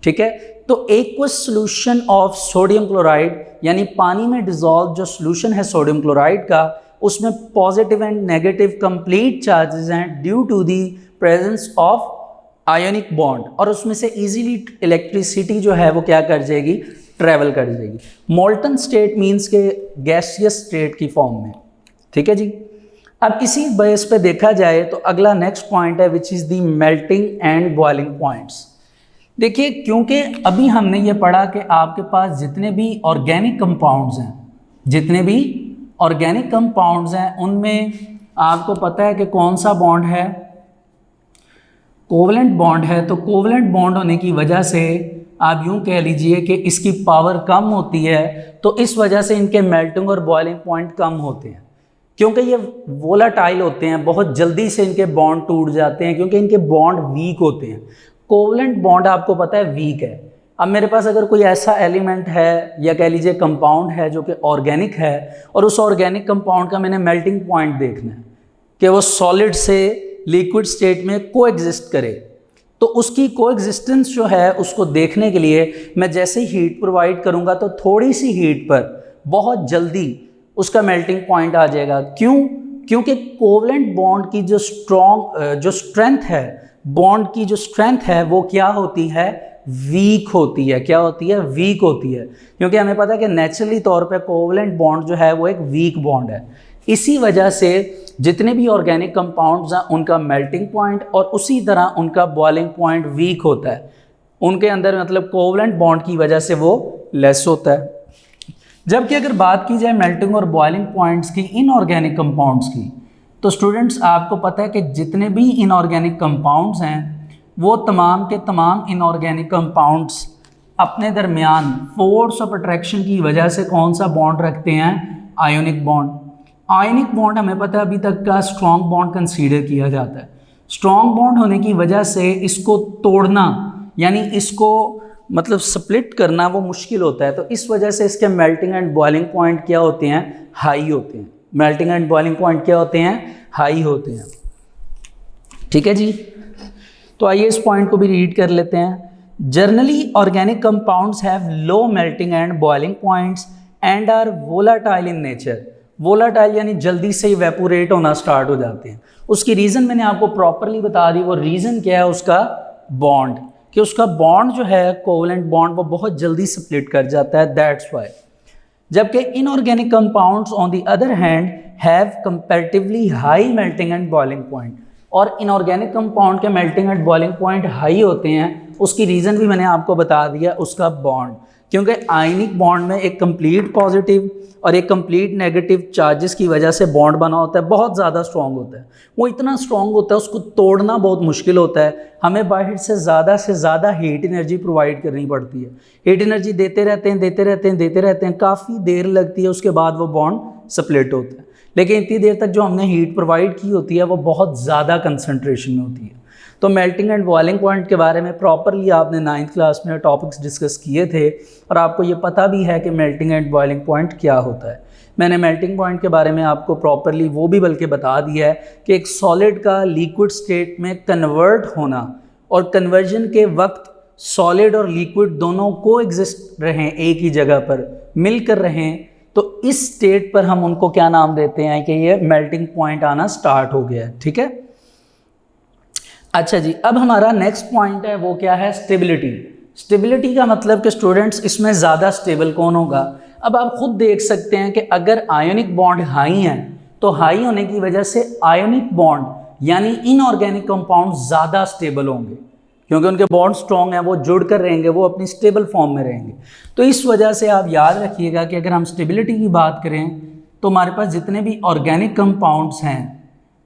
ठीक है, तो aqueous solution of sodium chloride यानी पानी में डिसॉल्व जो सोल्यूशन है सोडियम क्लोराइड का, उसमें positive and negative complete charges हैं due to the presence of ionic bond, और उसमें से इजीली इलेक्ट्रिसिटी जो है वो क्या कर जाएगी? ट्रेवल कर जाएगी। मोल्टन स्टेट मीन्स के गैसियस स्टेट की फॉर्म में। ठीक है जी। अब इसी बेस पे देखा जाए तो अगला नेक्स्ट पॉइंट है which is the melting and boiling points. देखिए, क्योंकि अभी हमने ये पढ़ा कि आपके पास जितने भी ऑर्गेनिक कंपाउंड्स हैं, उनमें आपको पता है कि कौन सा बॉन्ड है? कोवलेंट बॉन्ड है। तो कोवलेंट बॉन्ड होने की वजह से आप यूँ कह लीजिए कि इसकी पावर कम होती है, तो इस वजह से इनके मेल्टिंग और बॉइलिंग पॉइंट कम होते हैं। क्योंकि ये वोलाटाइल होते हैं, बहुत जल्दी से इनके बॉन्ड टूट जाते हैं क्योंकि इनके बॉन्ड वीक होते हैं। कोवलेंट बॉन्ड आपको पता है वीक है। अब मेरे पास अगर कोई ऐसा एलिमेंट है या कह लीजिए कंपाउंड है जो कि ऑर्गेनिक है, और उस ऑर्गेनिक कंपाउंड का मैंने मेल्टिंग पॉइंट देखना है कि वो सॉलिड से लिक्विड स्टेट में कोएग्जिस्ट करे, तो उसकी कोएग्जिस्टेंस जो है उसको देखने के लिए मैं जैसे ही हीट प्रोवाइड करूँगा तो थोड़ी सी हीट पर बहुत जल्दी उसका मेल्टिंग पॉइंट आ जाएगा। क्यों? क्योंकि कोवलेंट बॉन्ड की जो स्ट्रेंथ है, बॉन्ड की जो स्ट्रेंथ है वो क्या होती है? वीक होती है। क्या होती है? वीक होती है। क्योंकि हमें पता है कि नेचुरली तौर पे कोवलेंट बॉन्ड जो है वो एक वीक बॉन्ड है। इसी वजह से जितने भी ऑर्गेनिक कंपाउंड्स हैं उनका मेल्टिंग पॉइंट और उसी तरह उनका बॉइलिंग पॉइंट वीक होता है। उनके अंदर मतलब कोवलेंट बॉन्ड की वजह से वो लेस होता है। जबकि अगर बात की जाए मेल्टिंग और बॉइलिंग पॉइंट्स की इनऑर्गेनिक कंपाउंड्स की, तो स्टूडेंट्स आपको पता है कि जितने भी इनऑर्गेनिक कंपाउंड्स हैं वो तमाम के तमाम इनऑर्गेनिक कंपाउंड्स अपने दरमियान फोर्स ऑफ अट्रैक्शन की वजह से कौन सा बॉन्ड रखते हैं? Ionic bond. आयोनिक बॉन्ड हमें पता है अभी तक का स्ट्रॉन्ग बॉन्ड कंसीडर किया जाता है। स्ट्रॉन्ग बॉन्ड होने की वजह से इसको तोड़ना यानी इसको मतलब स्प्लिट करना वो मुश्किल होता है, तो इस वजह से इसके मेल्टिंग एंड बॉइलिंग पॉइंट क्या होते हैं? हाई होते हैं। मेल्टिंग एंड बॉइलिंग पॉइंट क्या होते हैं? हाई होते हैं। ठीक है जी। तो आइए इस पॉइंट को भी रीड कर लेते हैं। Generally organic compounds have low melting and boiling points and are volatile in nature. Volatile यानी जल्दी से इवेपोरेट होना स्टार्ट हो जाते हैं। उसकी रीज़न मैंने आपको प्रॉपरली बता दी। वो रीज़न क्या है? उसका बॉन्ड, कि उसका बॉन्ड जो है कोवलेंट बॉन्ड वो बहुत जल्दी स्प्लिट कर जाता है, दैट्स वाई। जबकि inorganic compounds on the other hand have comparatively high melting and boiling point, और इनऑर्गेनिक कंपाउंड के melting and boiling point high होते हैं। उसकी रीज़न भी मैंने आपको बता दिया, उसका बॉन्ड, क्योंकि आयनिक बॉन्ड में एक कंप्लीट पॉजिटिव और एक कंप्लीट नेगेटिव चार्जेस की वजह से बॉन्ड बना होता है, बहुत ज़्यादा स्ट्रॉन्ग होता है। वो इतना स्ट्रॉन्ग होता है उसको तोड़ना बहुत मुश्किल होता है। हमें बाहर से ज़्यादा हीट एनर्जी प्रोवाइड करनी पड़ती है। हीट एनर्जी देते रहते हैं, काफ़ी देर लगती है, उसके बाद वो बॉन्ड स्प्लिट होता है। लेकिन इतनी देर तक जो हमने हीट प्रोवाइड की होती है वो बहुत ज़्यादा कंसनट्रेशन में होती है। तो मेल्टिंग एंड बॉइलिंग पॉइंट के बारे में प्रॉपरली आपने 9th क्लास में टॉपिक्स डिस्कस किए थे और आपको ये पता भी है कि मेल्टिंग एंड बॉइलिंग पॉइंट क्या होता है। मैंने मेल्टिंग पॉइंट के बारे में आपको प्रॉपरली वो भी बल्कि बता दिया है कि एक सॉलिड का लिक्विड स्टेट में कन्वर्ट होना और कन्वर्जन के वक्त सॉलिड और लिक्विड दोनों को एग्जिस्ट रहें, एक ही जगह पर मिलकर रहें, तो इस स्टेट पर हम उनको क्या नाम देते हैं कि ये मेल्टिंग पॉइंट आना स्टार्ट हो गया है। ठीक है, अच्छा जी, अब हमारा नेक्स्ट पॉइंट है वो क्या है, स्टेबिलिटी। स्टेबिलिटी का मतलब कि स्टूडेंट्स इसमें ज़्यादा स्टेबल कौन होगा। अब आप खुद देख सकते हैं कि अगर आयोनिक बॉन्ड हाई हैं तो हाई होने की वजह से आयोनिक बॉन्ड यानी इनऑर्गेनिक कंपाउंड ज़्यादा स्टेबल होंगे, क्योंकि उनके बॉन्ड स्ट्रॉन्ग हैं, वो जुड़ कर रहेंगे, वो अपनी स्टेबल फॉर्म में रहेंगे। तो इस वजह से आप याद रखिएगा कि अगर हम स्टेबिलिटी की बात करें तो हमारे पास जितने भी ऑर्गेनिक कंपाउंड्स हैं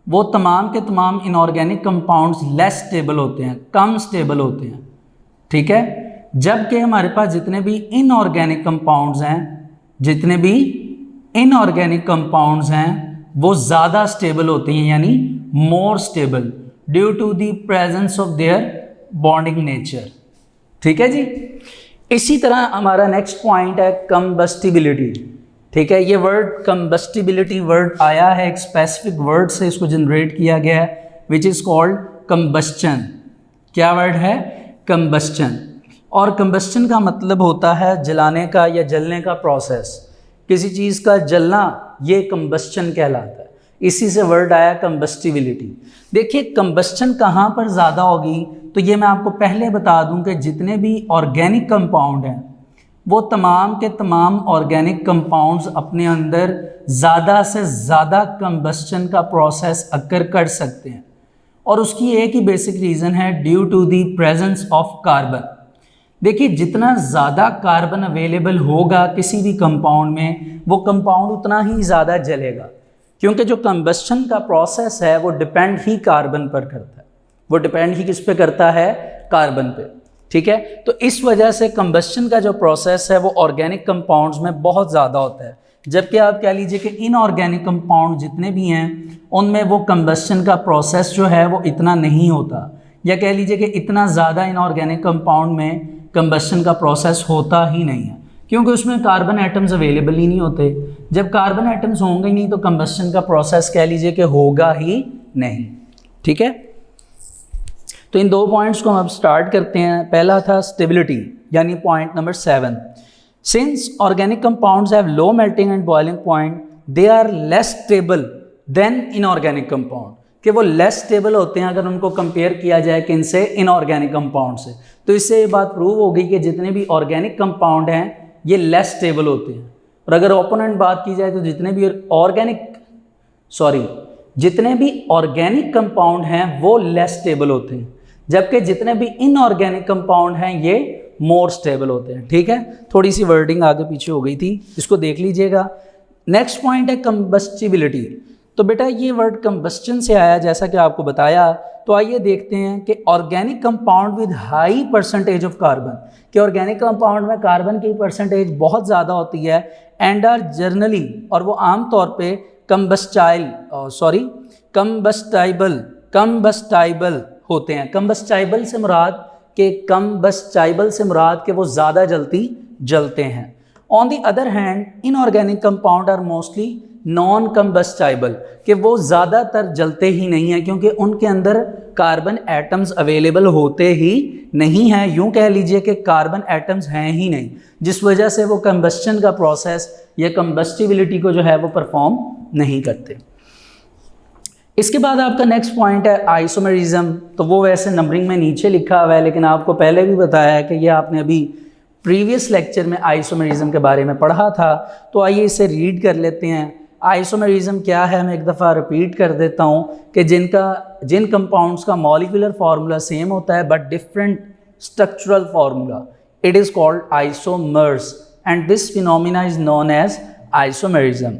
वो तमाम के तमाम इनऑर्गेनिक कंपाउंड्स लेस स्टेबल होते हैं, कम स्टेबल होते हैं। ठीक है, जबकि हमारे पास जितने भी इनऑर्गेनिक कंपाउंड्स हैं, जितने भी इनऑर्गेनिक कंपाउंड्स हैं वो ज़्यादा स्टेबल होते हैं, यानी more stable due to the presence of their bonding nature. ठीक है जी, इसी तरह हमारा नेक्स्ट पॉइंट है कंबस्टिबिलिटी। ठीक है, ये वर्ड कंबस्टिबिलिटी वर्ड आया है एक स्पेसिफिक वर्ड से, इसको जनरेट किया गया है विच इज़ कॉल्ड कंबस्चन। क्या वर्ड है, कंबस्चन। और कंबस्चन का मतलब होता है जलाने का या जलने का प्रोसेस, किसी चीज़ का जलना, ये कंबस्चन कहलाता है। इसी से वर्ड आया कंबस्टिबिलिटी। देखिए कंबस्चन कहाँ पर ज़्यादा होगी, तो ये मैं आपको पहले बता दूं कि जितने भी ऑर्गेनिक कंपाउंड हैं वो तमाम के तमाम ऑर्गेनिक कंपाउंड्स अपने अंदर ज़्यादा से ज़्यादा कंबस्चन का प्रोसेस अकर कर सकते हैं, और उसकी एक ही बेसिक रीज़न है due to the presence of carbon. देखिए जितना ज़्यादा कार्बन अवेलेबल होगा किसी भी कंपाउंड में, वो कंपाउंड उतना ही ज़्यादा जलेगा, क्योंकि जो कंबस्चन का प्रोसेस है वो डिपेंड ही कार्बन पर करता है, वो डिपेंड ही किस पे करता है, कार्बन पे। ठीक है, तो इस वजह से कंबस्चन का जो प्रोसेस है वो ऑर्गेनिक कंपाउंड्स में बहुत ज़्यादा होता है, जबकि आप कह लीजिए कि इनऑर्गेनिक कंपाउंड जितने भी हैं उनमें वो कंबस्चन का प्रोसेस जो है वो इतना नहीं होता, या कह लीजिए कि इतना ज़्यादा इनऑर्गेनिक कंपाउंड में कंबस्चन का प्रोसेस होता ही नहीं है, क्योंकि उसमें कार्बन एटम्स अवेलेबल ही नहीं होते। जब कार्बन एटम्स होंगे ही नहीं तो कंबस्चन का प्रोसेस कह लीजिए कि होगा ही नहीं। ठीक है, तो इन दो पॉइंट्स को हम अब स्टार्ट करते हैं। पहला था स्टेबिलिटी, यानी point number 7। Since organic compounds have low melting and boiling point, they are less stable than inorganic compound, कि वो लेस स्टेबल होते हैं अगर उनको कंपेयर किया जाए किनसे, इनऑर्गेनिक कंपाउंड से। तो इससे ये बात प्रूव हो गई कि जितने भी ऑर्गेनिक कंपाउंड हैं ये लेस स्टेबल होते हैं। और अगर ओपोनेंट बात की जाए तो जितने भी ऑर्गेनिक कंपाउंड हैं वो लेस स्टेबल होते हैं, जबकि जितने भी इनऑर्गेनिक कंपाउंड हैं ये मोर स्टेबल होते हैं। ठीक है, थोड़ी सी वर्डिंग आगे पीछे हो गई थी, इसको देख लीजिएगा। नेक्स्ट पॉइंट है कंबस्टिबिलिटी। तो बेटा ये वर्ड कंबस्चन से आया जैसा कि आपको बताया। तो आइए देखते हैं कि organic compound with high percentage of carbon, कि ऑर्गेनिक कंपाउंड में कार्बन की परसेंटेज बहुत ज़्यादा होती है, एंड आर जर्नली, और वो आम तौर पे कंबस्टाइबल होते हैं। कंबस्टाइबल से मुराद के वो ज़्यादा जलते हैं। On the other hand inorganic compound are mostly non combustible, कि वो ज़्यादातर जलते ही नहीं हैं, क्योंकि उनके अंदर कार्बन एटम्स अवेलेबल होते ही नहीं हैं। यूँ कह लीजिए कि कार्बन एटम्स हैं ही नहीं, जिस वजह से वो कंबस्चन का प्रोसेस या कंबस्टिबिलिटी को जो है वो परफॉर्म नहीं करते। इसके बाद आपका नेक्स्ट पॉइंट है आइसोमेरिज्म। तो वो वैसे नंबरिंग में नीचे लिखा हुआ है, लेकिन आपको पहले भी बताया है कि ये आपने अभी प्रीवियस लेक्चर में आइसोमेरिज्म के बारे में पढ़ा था। तो आइए इसे रीड कर लेते हैं। आइसोमेरिज्म क्या है, मैं एक दफ़ा रिपीट कर देता हूँ कि जिन कंपाउंड्स का मॉलिक्यूलर फार्मूला सेम होता है but different structural formula, it is called isomers, and this phenomena is known as isomerism.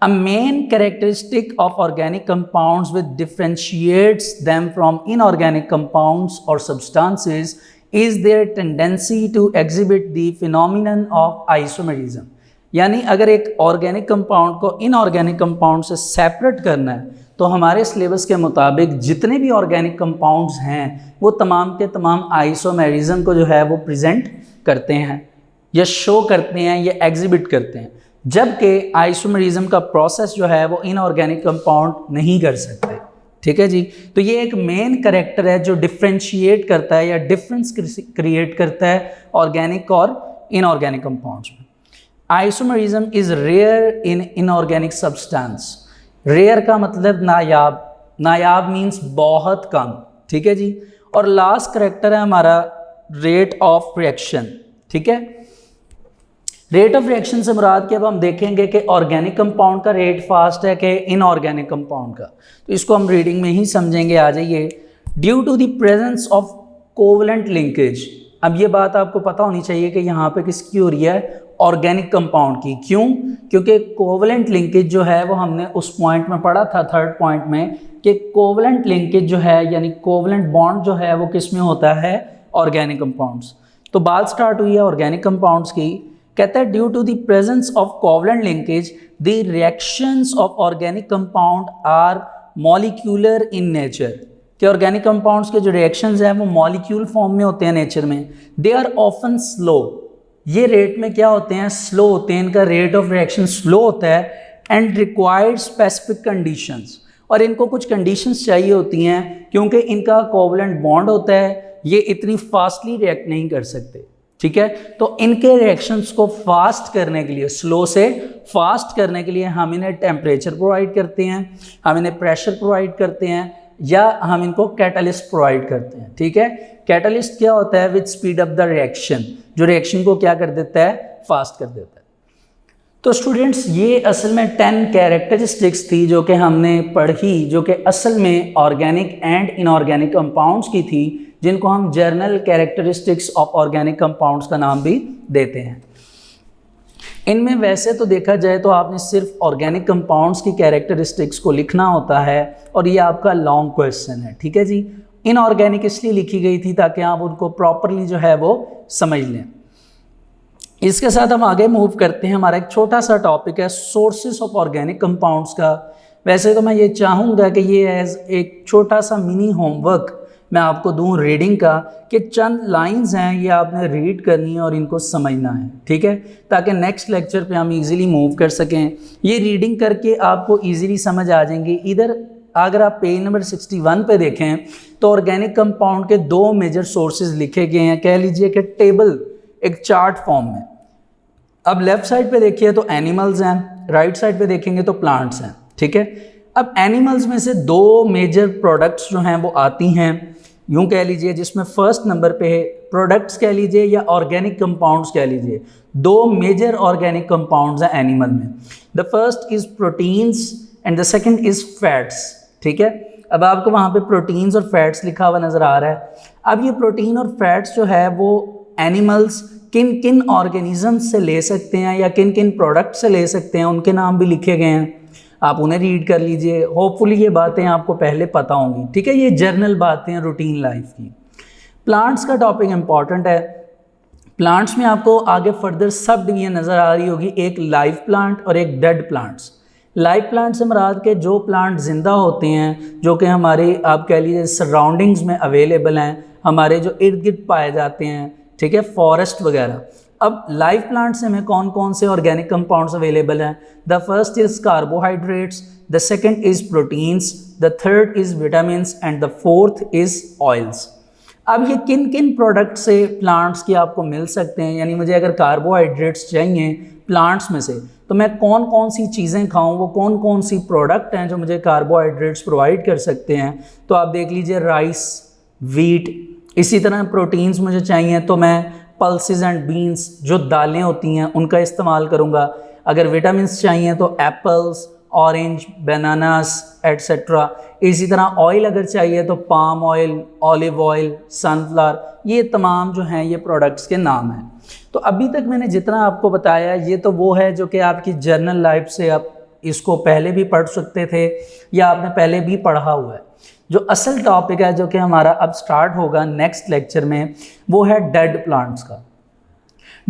A main characteristic of organic compounds which differentiates them from inorganic compounds or substances is their tendency to exhibit the phenomenon of isomerism। यानी अगर एक organic compound को inorganic compound से separate करना है तो हमारे syllabus के मुताबिक जितने भी ऑर्गेनिक कंपाउंड्स हैं वो तमाम के तमाम आइसोमेरिज्म को जो है वो प्रेजेंट करते हैं या शो करते हैं या एग्जिबिट करते हैं। जबकि आइसोमरिज्म का प्रोसेस जो है वो इनऑर्गेनिक कंपाउंड नहीं कर सकते। ठीक है जी। तो ये एक मेन कैरेक्टर है जो डिफ्रेंशिएट करता है या डिफरेंस क्रिएट करता है ऑर्गेनिक और इनऑर्गेनिक कंपाउंड्स में। Isomerism is rare in inorganic substance. Rare का मतलब नायाब, नायाब मीन्स बहुत कम। ठीक है जी। और लास्ट कैरेक्टर है हमारा रेट ऑफ रिएक्शन। ठीक है, रेट ऑफ रिएक्शन से मुराद के अब हम देखेंगे कि ऑर्गेनिक कंपाउंड का रेट फास्ट है कि इनऑर्गेनिक कंपाउंड का, तो इसको हम रीडिंग में ही समझेंगे। आ जाइए। Due to the presence of covalent linkage. अब ये बात आपको पता होनी चाहिए कि यहाँ पे किसकी हो रही है, ऑर्गेनिक कंपाउंड की। क्यों? क्योंकि कोवलेंट लिंकेज जो है वो हमने उस पॉइंट में पढ़ा था, थर्ड पॉइंट में, कि कोवलेंट लिंकेज जो है यानी कोवलेंट बॉन्ड जो है वो किस में होता है, ऑर्गेनिक कंपाउंड्स। तो बात स्टार्ट हुई है ऑर्गेनिक कंपाउंड्स की। कहता है due to the presence of covalent linkage the reactions of organic compound are molecular in nature. कि ऑर्गेनिक कंपाउंड्स के जो रिएक्शंस हैं वो मॉलिक्यूल फॉर्म में होते हैं नेचर में। They are often slow. ये रेट में क्या होते हैं, स्लो होते हैं, इनका रेट ऑफ रिएक्शन स्लो होता है। एंड रिक्वायर्ड स्पेसिफिक कंडीशंस, और इनको कुछ कंडीशंस चाहिए होती हैं क्योंकि इनका कोवलेंट बॉन्ड होता है, ये इतनी फास्टली रिएक्ट नहीं कर सकते। ठीक है, तो इनके रिएक्शंस को फास्ट करने के लिए, स्लो से फास्ट करने के लिए हम इन्हें टेम्परेचर प्रोवाइड करते हैं, हम इन्हें प्रेशर प्रोवाइड करते हैं, या हम इनको कैटलिस्ट प्रोवाइड करते हैं। ठीक है, कैटलिस्ट क्या होता है, with speed up the reaction, जो रिएक्शन को क्या कर देता है, फास्ट कर देता है। तो स्टूडेंट्स ये असल में 10 कैरेक्टरिस्टिक्स थी जो कि हमने पढ़ी, जो कि असल में ऑर्गेनिक एंड इनऑर्गेनिक कंपाउंड्स की थी, जिनको हम journal characteristics of organic compounds का नाम भी देते हैं। इनमें वैसे तो देखा जाए तो आपने सिर्फ ऑर्गेनिक कंपाउंड्स की कैरेक्टरिस्टिक्स को लिखना होता है और ये आपका लॉन्ग क्वेश्चन है। ठीक है जी। इनऑर्गेनिक इसलिए लिखी गई थी ताकि आप उनको प्रॉपरली जो है वो समझ लें। इसके साथ हम आगे मूव करते हैं। हमारा एक छोटा सा टॉपिक है सोर्सेस ऑफ ऑर्गेनिक कंपाउंड्स का। वैसे तो मैं ये चाहूँगा कि ये एज एक छोटा सा मिनी होमवर्क मैं आपको दूं रीडिंग का, कि चंद लाइंस हैं ये आपने रीड करनी है और इनको समझना है। ठीक है, ताकि नेक्स्ट लेक्चर पे हम इजीली मूव कर सकें। ये रीडिंग करके आपको इजीली समझ आ जाएंगे। इधर अगर आप पेज नंबर 61 पे देखें तो ऑर्गेनिक कंपाउंड के 2 मेजर सोर्सेज लिखे गए हैं, कह लीजिए कि टेबल, एक चार्ट फॉर्म में। अब लेफ्ट साइड पे देखिए तो एनिमल्स हैं, राइट साइड पे देखेंगे तो प्लांट्स हैं। ठीक है, अब एनिमल्स में से 2 मेजर प्रोडक्ट्स जो हैं वो आती हैं, यूँ कह लीजिए, जिसमें फर्स्ट नंबर पे है प्रोडक्ट्स कह लीजिए या ऑर्गेनिक कंपाउंड्स कह लीजिए। 2 मेजर ऑर्गेनिक कंपाउंड्स हैं एनिमल में। The first is proteins and the second is fats. ठीक है, अब आपको वहाँ पे प्रोटीन्स और फैट्स लिखा हुआ नज़र आ रहा है। अब ये प्रोटीन और फैट्स जो है वो एनिमल्स किन किन ऑर्गेनिज्म से ले सकते हैं या किन किन प्रोडक्ट से ले सकते हैं, उनके नाम भी लिखे गए हैं, आप उन्हें रीड कर लीजिए। होपफुली ये बातें आपको पहले पता होंगी। ठीक है, ये जर्नल बातें हैं रूटीन लाइफ की। प्लांट्स का टॉपिक इंपॉर्टेंट है। प्लांट्स में आपको आगे फर्दर सब डिवीजन नज़र आ रही होगी, एक लाइव प्लांट और एक डेड प्लांट्स। लाइव प्लांट से मुराद के जो प्लांट जिंदा होते हैं, जो कि हमारे आप कह लीजिए सराउंडिंग्स में अवेलेबल हैं, हमारे जो इर्द गिर्द पाए जाते हैं। ठीक है, फॉरेस्ट वगैरह। अब लाइव प्लांट्स में कौन कौन से ऑर्गेनिक कंपाउंड्स अवेलेबल हैं? The first is carbohydrates, the second is proteins, the third is vitamins and the fourth is oils. अब ये किन किन प्रोडक्ट से प्लांट्स की आपको मिल सकते हैं, यानी मुझे अगर कार्बोहाइड्रेट्स चाहिए प्लांट्स में से, तो मैं कौन कौन सी चीज़ें खाऊं, वो कौन कौन सी प्रोडक्ट हैं जो मुझे कार्बोहाइड्रेट्स प्रोवाइड कर सकते हैं। तो आप देख लीजिए राइस, वीट। इसी तरह प्रोटीन्स मुझे चाहिए तो मैं पल्सेस एंड बीन्स, जो दालें होती हैं, उनका इस्तेमाल करूँगा। अगर विटामिन्स चाहिए तो एप्पल्स, ऑरेंज, बनानास एट्सेट्रा। इसी तरह ऑयल अगर चाहिए तो palm oil, olive oil, sunflower, ये तमाम जो हैं ये प्रोडक्ट्स के नाम हैं। तो अभी तक मैंने जितना आपको बताया ये तो वो है जो कि आपकी जर्नल लाइफ से आप इसको पहले भी पढ़ सकते थे या आपने पहले भी पढ़ा हुआ है। जो असल टॉपिक है जो कि हमारा अब स्टार्ट होगा नेक्स्ट लेक्चर में, वो है डेड प्लांट्स का।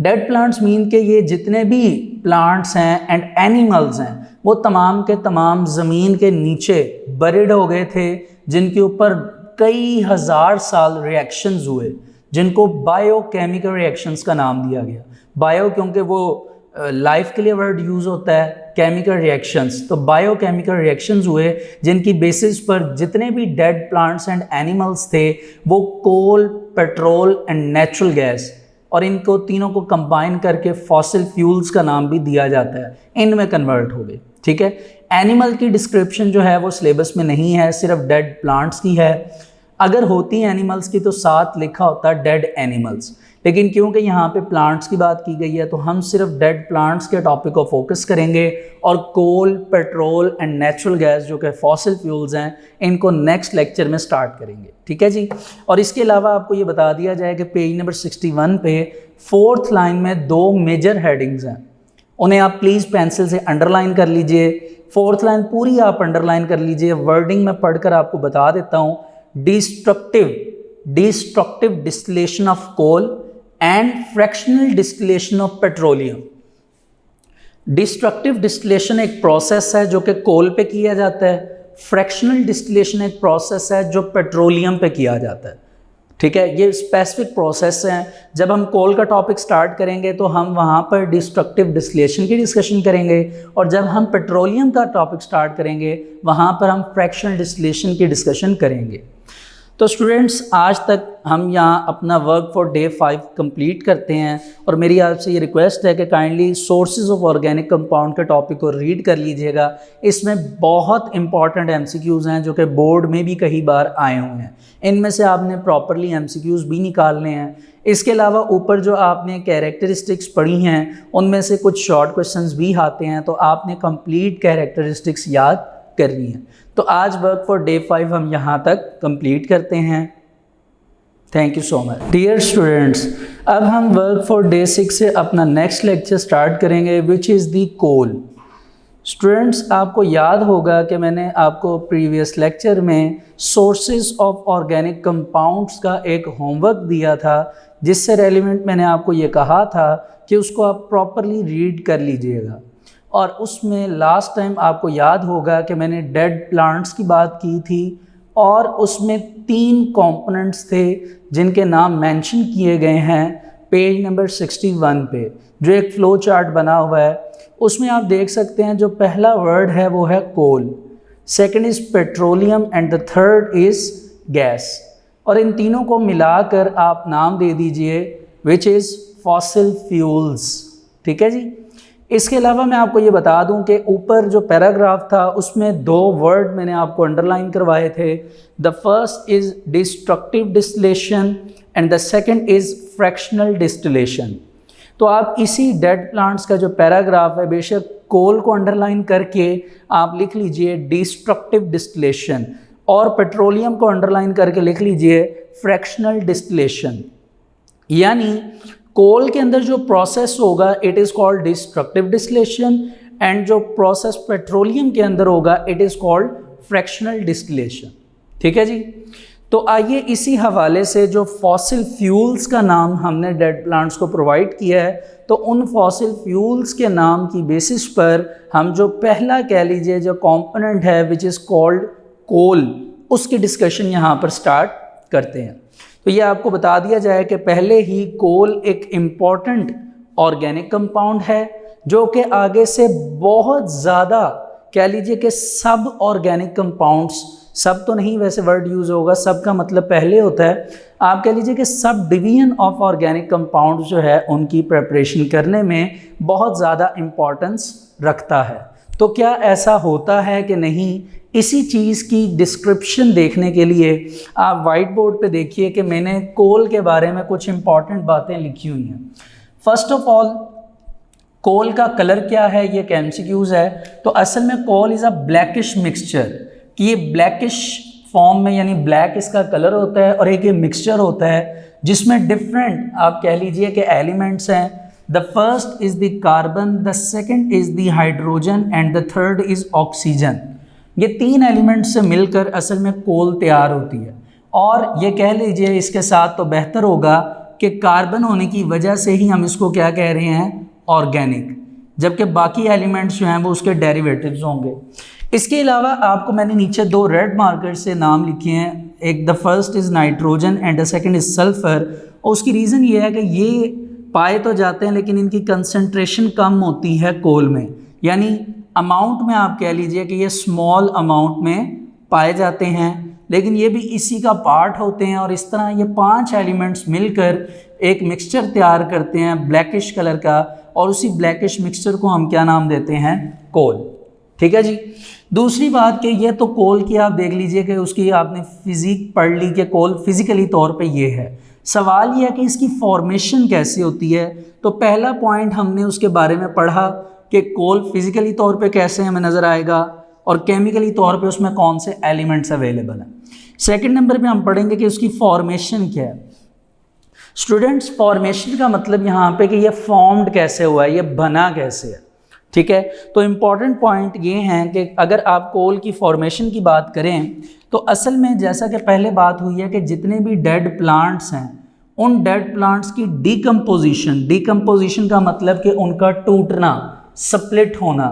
डेड प्लांट्स मीन के ये जितने भी प्लांट्स हैं एंड एनिमल्स हैं वो तमाम के तमाम ज़मीन के नीचे बरिड हो गए थे, जिनके ऊपर कई हज़ार साल रिएक्शंस हुए, जिनको बायोकेमिकल रिएक्शंस का नाम दिया गया। बायो क्योंकि वो लाइफ के लिए वर्ड यूज़ होता है केमिकल रिएक्शंस। तो बायोकेमिकल रिएक्शंस हुए जिनकी बेसिस पर जितने भी डेड प्लांट्स एंड एनिमल्स थे वो कोल, पेट्रोल एंड नेचुरल गैस, और इनको तीनों को कंबाइन करके फॉसिल फ्यूल्स का नाम भी दिया जाता है, इनमें कन्वर्ट हो गए। ठीक है, एनिमल की डिस्क्रिप्शन जो है वो सिलेबस में नहीं है, सिर्फ डेड प्लांट्स की है। अगर होती एनिमल्स की तो साथ लिखा होता डेड एनिमल्स, लेकिन क्योंकि यहाँ पे प्लांट्स की बात की गई है तो हम सिर्फ डेड प्लांट्स के टॉपिक को फोकस करेंगे और कोल, पेट्रोल एंड नेचुरल गैस जो कि फॉसिल फ्यूल्स हैं इनको नेक्स्ट लेक्चर में स्टार्ट करेंगे। ठीक है जी। और इसके अलावा आपको ये बता दिया जाए कि पेज नंबर 61 पे 4th लाइन में 2 मेजर हेडिंग्स हैं, उन्हें आप प्लीज़ पेंसिल से अंडरलाइन कर लीजिए। 4th लाइन पूरी आप अंडरलाइन कर लीजिए। वर्डिंग में पढ़कर आपको बता देता हूँ। Destructive distillation of coal and fractional distillation of petroleum. Destructive distillation एक प्रोसेस है जो कि कोल पे किया जाता है, फ्रैक्शनल डिस्टिलेशन एक प्रोसेस है जो पेट्रोलियम पे किया जाता है। ठीक है, ये स्पेसिफिक प्रोसेस हैं। जब हम कोल का टॉपिक स्टार्ट करेंगे तो हम वहाँ पर डिस्ट्रक्टिव डिस्टिलेशन की डिस्कशन करेंगे, और जब हम पेट्रोलियम का टॉपिक स्टार्ट करेंगे वहाँ पर हम फ्रैक्शनल डिस्टिलेशन की डिस्कशन करेंगे। तो स्टूडेंट्स, आज तक हम यहाँ अपना वर्क फॉर डे 5 कंप्लीट करते हैं, और मेरी आपसे ये रिक्वेस्ट है कि kindly sources of organic compound के टॉपिक को रीड कर लीजिएगा। इसमें बहुत इंपॉर्टेंट एमसीक्यूज़ हैं जो कि बोर्ड में भी कई बार आए हुए हैं, इनमें से आपने प्रॉपरली एमसीक्यूज़ भी निकालने हैं। इसके अलावा ऊपर जो आपने कैरेक्टरिस्टिक्स पढ़ी हैं उनमें से कुछ शॉर्ट क्वेश्चंस भी आते हैं, तो आपने कंप्लीट कैरेक्टरिस्टिक्स याद करनी है। तो आज वर्क फॉर डे 5 हम यहाँ तक कंप्लीट करते हैं। Thank you so much dear students. अब हम वर्क फॉर डे 6 से अपना नेक्स्ट लेक्चर स्टार्ट करेंगे which is the coal. Students, आपको याद होगा कि मैंने आपको प्रीवियस लेक्चर में सोर्सेज ऑफ ऑर्गेनिक कंपाउंड्स का एक होमवर्क दिया था, जिससे रेलिवेंट मैंने आपको ये कहा था कि उसको आप प्रॉपरली रीड कर लीजिएगा। और उसमें लास्ट टाइम आपको याद होगा कि मैंने डेड प्लांट्स की बात की थी, और उसमें 3 कंपोनेंट्स थे जिनके नाम मेंशन किए गए हैं पेज नंबर 61 पे, जो एक फ्लो चार्ट बना हुआ है। उसमें आप देख सकते हैं जो पहला वर्ड है वो है coal, second is petroleum and the third is gas, और इन तीनों को मिलाकर आप नाम दे दीजिए विच इज़ फॉसिल फ्यूल्स। ठीक है जी। इसके अलावा मैं आपको ये बता दूं कि ऊपर जो पैराग्राफ था उसमें 2 वर्ड मैंने आपको अंडरलाइन करवाए थे। The first is destructive distillation and the second is fractional distillation. तो आप इसी डेड प्लांट्स का जो पैराग्राफ है, बेशक कोल को अंडरलाइन करके आप लिख लीजिए डिस्ट्रक्टिव डिस्टिलेशन, और पेट्रोलियम को अंडरलाइन करके लिख लीजिए फ्रैक्शनल डिस्टिलेशन। यानी कोल के अंदर जो प्रोसेस होगा it is called destructive distillation, and जो प्रोसेस पेट्रोलियम के अंदर होगा it is called fractional distillation. ठीक है जी। तो आइए इसी हवाले से जो फॉसिल फ्यूल्स का नाम हमने डेड प्लांट्स को प्रोवाइड किया है, तो उन फॉसिल फ्यूल्स के नाम की बेसिस पर हम जो पहला कह लीजिए जो कंपोनेंट है विच इज़ कॉल्ड कोल, उसकी डिस्कशन यहाँ पर स्टार्ट करते हैं। तो ये आपको बता दिया जाए कि पहले ही कोल एक इम्पॉर्टेंट ऑर्गेनिक कंपाउंड है जो कि आगे से बहुत ज़्यादा कह लीजिए कि सब ऑर्गेनिक कंपाउंड्स, सब तो नहीं वैसे वर्ड यूज़ होगा, सब का मतलब पहले होता है, आप कह लीजिए कि sub division of organic compound जो है उनकी प्रिपरेशन करने में बहुत ज़्यादा इम्पॉर्टेंस रखता है। तो क्या ऐसा होता है कि नहीं? इसी चीज़ की डिस्क्रिप्शन देखने के लिए आप वाइट बोर्ड पे देखिए कि मैंने कोल के बारे में कुछ इंपॉर्टेंट बातें लिखी हुई हैं। फर्स्ट ऑफ ऑल, कोल का कलर क्या है, ये एमसीक्यूज़ है। तो असल में coal is a blackish mixture, कि ये ब्लैकिश फॉर्म में यानी ब्लैक इसका कलर होता है, और एक ये मिक्सचर होता है जिसमें डिफरेंट आप कह लीजिए कि एलिमेंट्स हैं। The first is the carbon, the second is the hydrogen and the third is oxygen. ये 3 एलिमेंट्स से मिलकर असल में कोल तैयार होती है, और ये कह लीजिए इसके साथ तो बेहतर होगा कि कार्बन होने की वजह से ही हम इसको क्या कह रहे हैं, ऑर्गेनिक, जबकि बाकी एलिमेंट्स जो हैं वो उसके डेरिवेटिव्स होंगे। इसके अलावा आपको मैंने नीचे 2 रेड मार्कर से नाम लिखे हैं, एक the first is nitrogen and the second is sulphur. और उसकी रीज़न ये है कि ये पाए तो जाते हैं लेकिन इनकी कंसंट्रेशन कम होती है कोल में, यानी अमाउंट में आप कह लीजिए कि ये स्मॉल अमाउंट में पाए जाते हैं, लेकिन ये भी इसी का पार्ट होते हैं। और इस तरह ये 5 एलिमेंट्स मिलकर एक मिक्सचर तैयार करते हैं ब्लैकिश कलर का, और उसी ब्लैकिश मिक्सचर को हम क्या नाम देते हैं? कोल। ठीक है जी। दूसरी बात कि ये तो कोल की आप देख लीजिए कि उसकी आपने फिजिक पढ़ ली कि कोल फिजिकली तौर पे ये है। सवाल ये है कि इसकी फॉर्मेशन कैसे होती है। तो पहला पॉइंट हमने उसके बारे में पढ़ा कि कोल फिजिकली तौर पे कैसे हमें नज़र आएगा और केमिकली तौर पे उसमें कौन से एलिमेंट्स अवेलेबल हैं। सेकंड नंबर पे हम पढ़ेंगे कि उसकी फॉर्मेशन क्या है। स्टूडेंट्स, फॉर्मेशन का मतलब यहाँ पे कि ये फॉर्म्ड कैसे हुआ है, ये बना कैसे है। ठीक है, तो इम्पॉर्टेंट पॉइंट ये हैं कि अगर आप कोल की फॉर्मेशन की बात करें तो असल में जैसा कि पहले बात हुई है कि जितने भी डेड प्लांट्स हैं उन डेड प्लांट्स की डिकम्पोजिशन का मतलब कि उनका टूटना, स्प्लिट होना,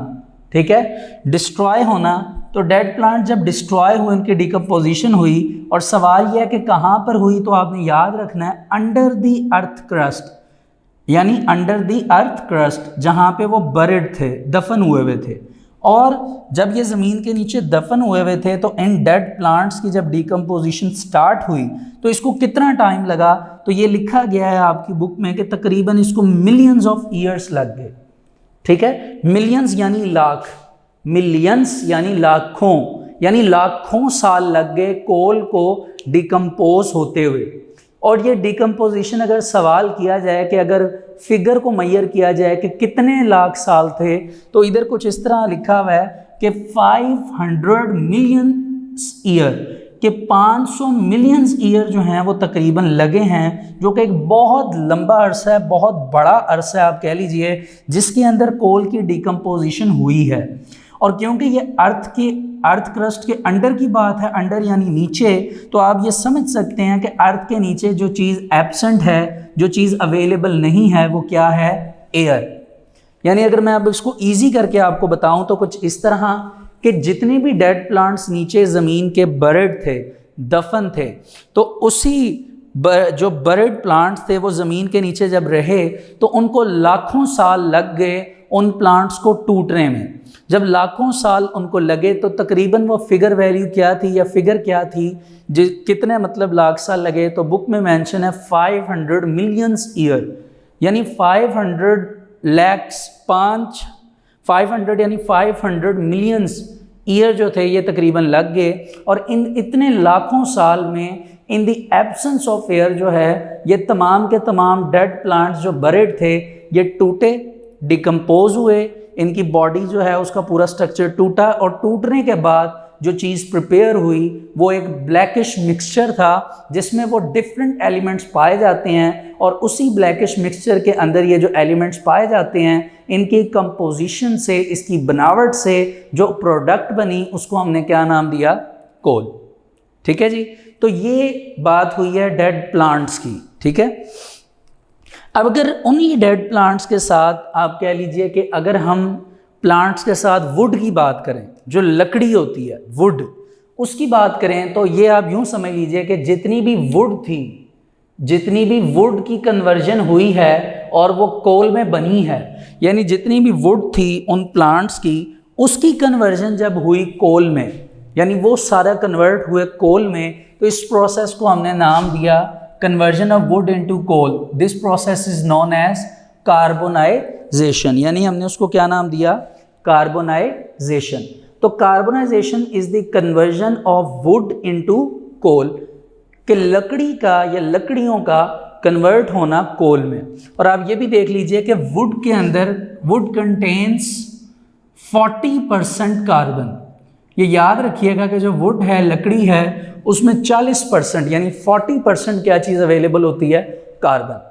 ठीक है, डिस्ट्रॉय होना। तो डेड प्लांट जब डिस्ट्रॉय हुए, उनकी डिकम्पोजिशन हुई, और सवाल यह है कि कहाँ पर हुई, तो आपने याद रखना है अंडर दी अर्थ क्रस्ट, यानी अंडर दी अर्थ क्रस्ट, जहाँ पे वो बरिड थे, दफन हुए हुए थे। और जब ये ज़मीन के नीचे दफन हुए हुए थे तो इन डेड प्लांट्स की जब डिकम्पोजिशन स्टार्ट हुई तो इसको कितना टाइम लगा, तो ये लिखा गया है आपकी बुक में कि तकरीबन इसको मिलियंस ऑफ ईयर्स लग गए। ठीक है, मिलियंस यानी लाख, मिलियंस यानी लाखों साल लग गए कोल को डिकम्पोज होते हुए। और ये डिकम्पोजिशन अगर सवाल किया जाए कि अगर फिगर को मैयर किया जाए कि कितने लाख साल थे, तो इधर कुछ इस तरह लिखा हुआ है कि 500 मिलियन ईयर, कि 500 मिलियन ईयर जो हैं वो तकरीबन लगे हैं, जो कि एक बहुत लंबा अरसा है, बहुत बड़ा अरसा आप कह लीजिए, जिसके अंदर कोल की डिकम्पोजिशन हुई है। और क्योंकि ये अर्थ क्रस्ट के अंडर की बात है, अंडर यानी नीचे, तो आप ये समझ सकते हैं कि अर्थ के नीचे जो चीज़ एब्सेंट है, जो चीज़ अवेलेबल नहीं है, वो क्या है? एयर। यानी अगर मैं अब इसको ईजी करके आपको बताऊं तो कुछ इस तरह कि जितने भी डेड प्लांट्स नीचे ज़मीन के बर्ड थे, दफन थे, तो उसी जो बर्ड प्लांट्स थे वो ज़मीन के नीचे जब रहे तो उनको लाखों साल लग गए उन प्लांट्स को टूटने में। जब लाखों साल उनको लगे तो तकरीबन वो फिगर वैल्यू क्या थी या फिगर क्या थी, कितने मतलब लाख साल लगे, तो बुक में मेंशन है 500 मिलियंस ईयर, यानी 500 लैक्स 500 यानी 500 मिलियंस ईयर जो थे ये तकरीबन लग गए। और इन इतने लाखों साल में इन द एब्सेंस ऑफ एयर जो है ये तमाम के तमाम डेड प्लांट्स जो बरिड थे ये टूटे, डिकम्पोज हुए, इनकी बॉडी जो है उसका पूरा स्ट्रक्चर टूटा, और टूटने के बाद जो चीज़ प्रिपेयर हुई वो एक ब्लैकिश मिक्सचर था जिसमें वो डिफरेंट एलिमेंट्स पाए जाते हैं। और उसी ब्लैकिश मिक्सचर के अंदर ये जो एलिमेंट्स पाए जाते हैं, इनकी कंपोजिशन से, इसकी बनावट से जो प्रोडक्ट बनी उसको हमने क्या नाम दिया? कोल। ठीक है जी, तो ये बात हुई है डेड प्लांट्स की। ठीक है, अब अगर उन्हीं डेड प्लांट्स के साथ आप कह लीजिए कि अगर हम प्लांट्स के साथ वुड की बात करें, जो लकड़ी होती है वुड, उसकी बात करें, तो ये आप यूं समझ लीजिए कि जितनी भी वुड थी, जितनी भी वुड की कन्वर्जन हुई है और वो कोल में बनी है, यानी जितनी भी वुड थी उन प्लांट्स की, उसकी कन्वर्जन जब हुई कोल में, यानी वो सारा कन्वर्ट हुए कोल में, तो इस प्रोसेस को हमने नाम दिया conversion of wood into coal. This process is known as carbonisation, यानी हमने उसको क्या नाम दिया? कार्बोनाइजेशन। तो carbonisation is the conversion of wood into coal, कि लकड़ी का या लकड़ियों का कन्वर्ट होना कोल में। और आप ये भी देख लीजिए कि वुड के अंदर, वुड कंटेन्स 40% कार्बन। ये याद रखिएगा कि जो वुड है, लकड़ी है, उसमें 40% यानी 40% क्या चीज़ अवेलेबल होती है? कार्बन।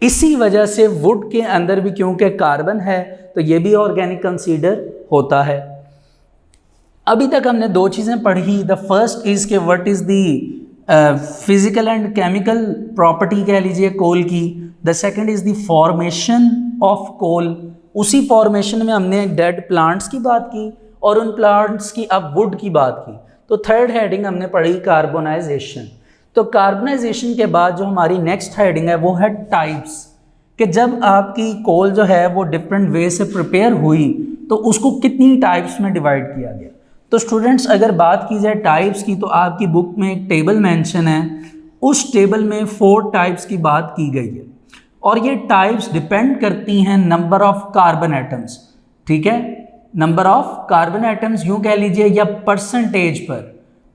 इसी वजह से वुड के अंदर भी क्योंकि कार्बन है तो ये भी ऑर्गेनिक कंसीडर होता है। अभी तक हमने दो चीज़ें पढ़ी। द फर्स्ट इज़ के what is the physical and chemical property कह लीजिए कोल की। The second is the formation of coal. उसी फॉर्मेशन में हमने डेड प्लांट्स की बात की और उन प्लांट्स की अब वुड की बात की। तो थर्ड हेडिंग हमने पढ़ी कार्बोनाइजेशन। तो कार्बोनाइजेशन के बाद जो हमारी नेक्स्ट हेडिंग है वो है टाइप्स, कि जब आपकी कोल जो है वो डिफरेंट वे से प्रिपेयर हुई तो उसको कितनी टाइप्स में डिवाइड किया गया। तो स्टूडेंट्स अगर बात की जाए टाइप्स की तो आपकी बुक में एक टेबल मेंशन है, उस टेबल में 4 टाइप्स की बात की गई है और ये टाइप्स डिपेंड करती हैं नंबर ऑफ कार्बन एटम्स। ठीक है, नंबर ऑफ कार्बन एटम्स यूं कह लीजिए या परसेंटेज पर,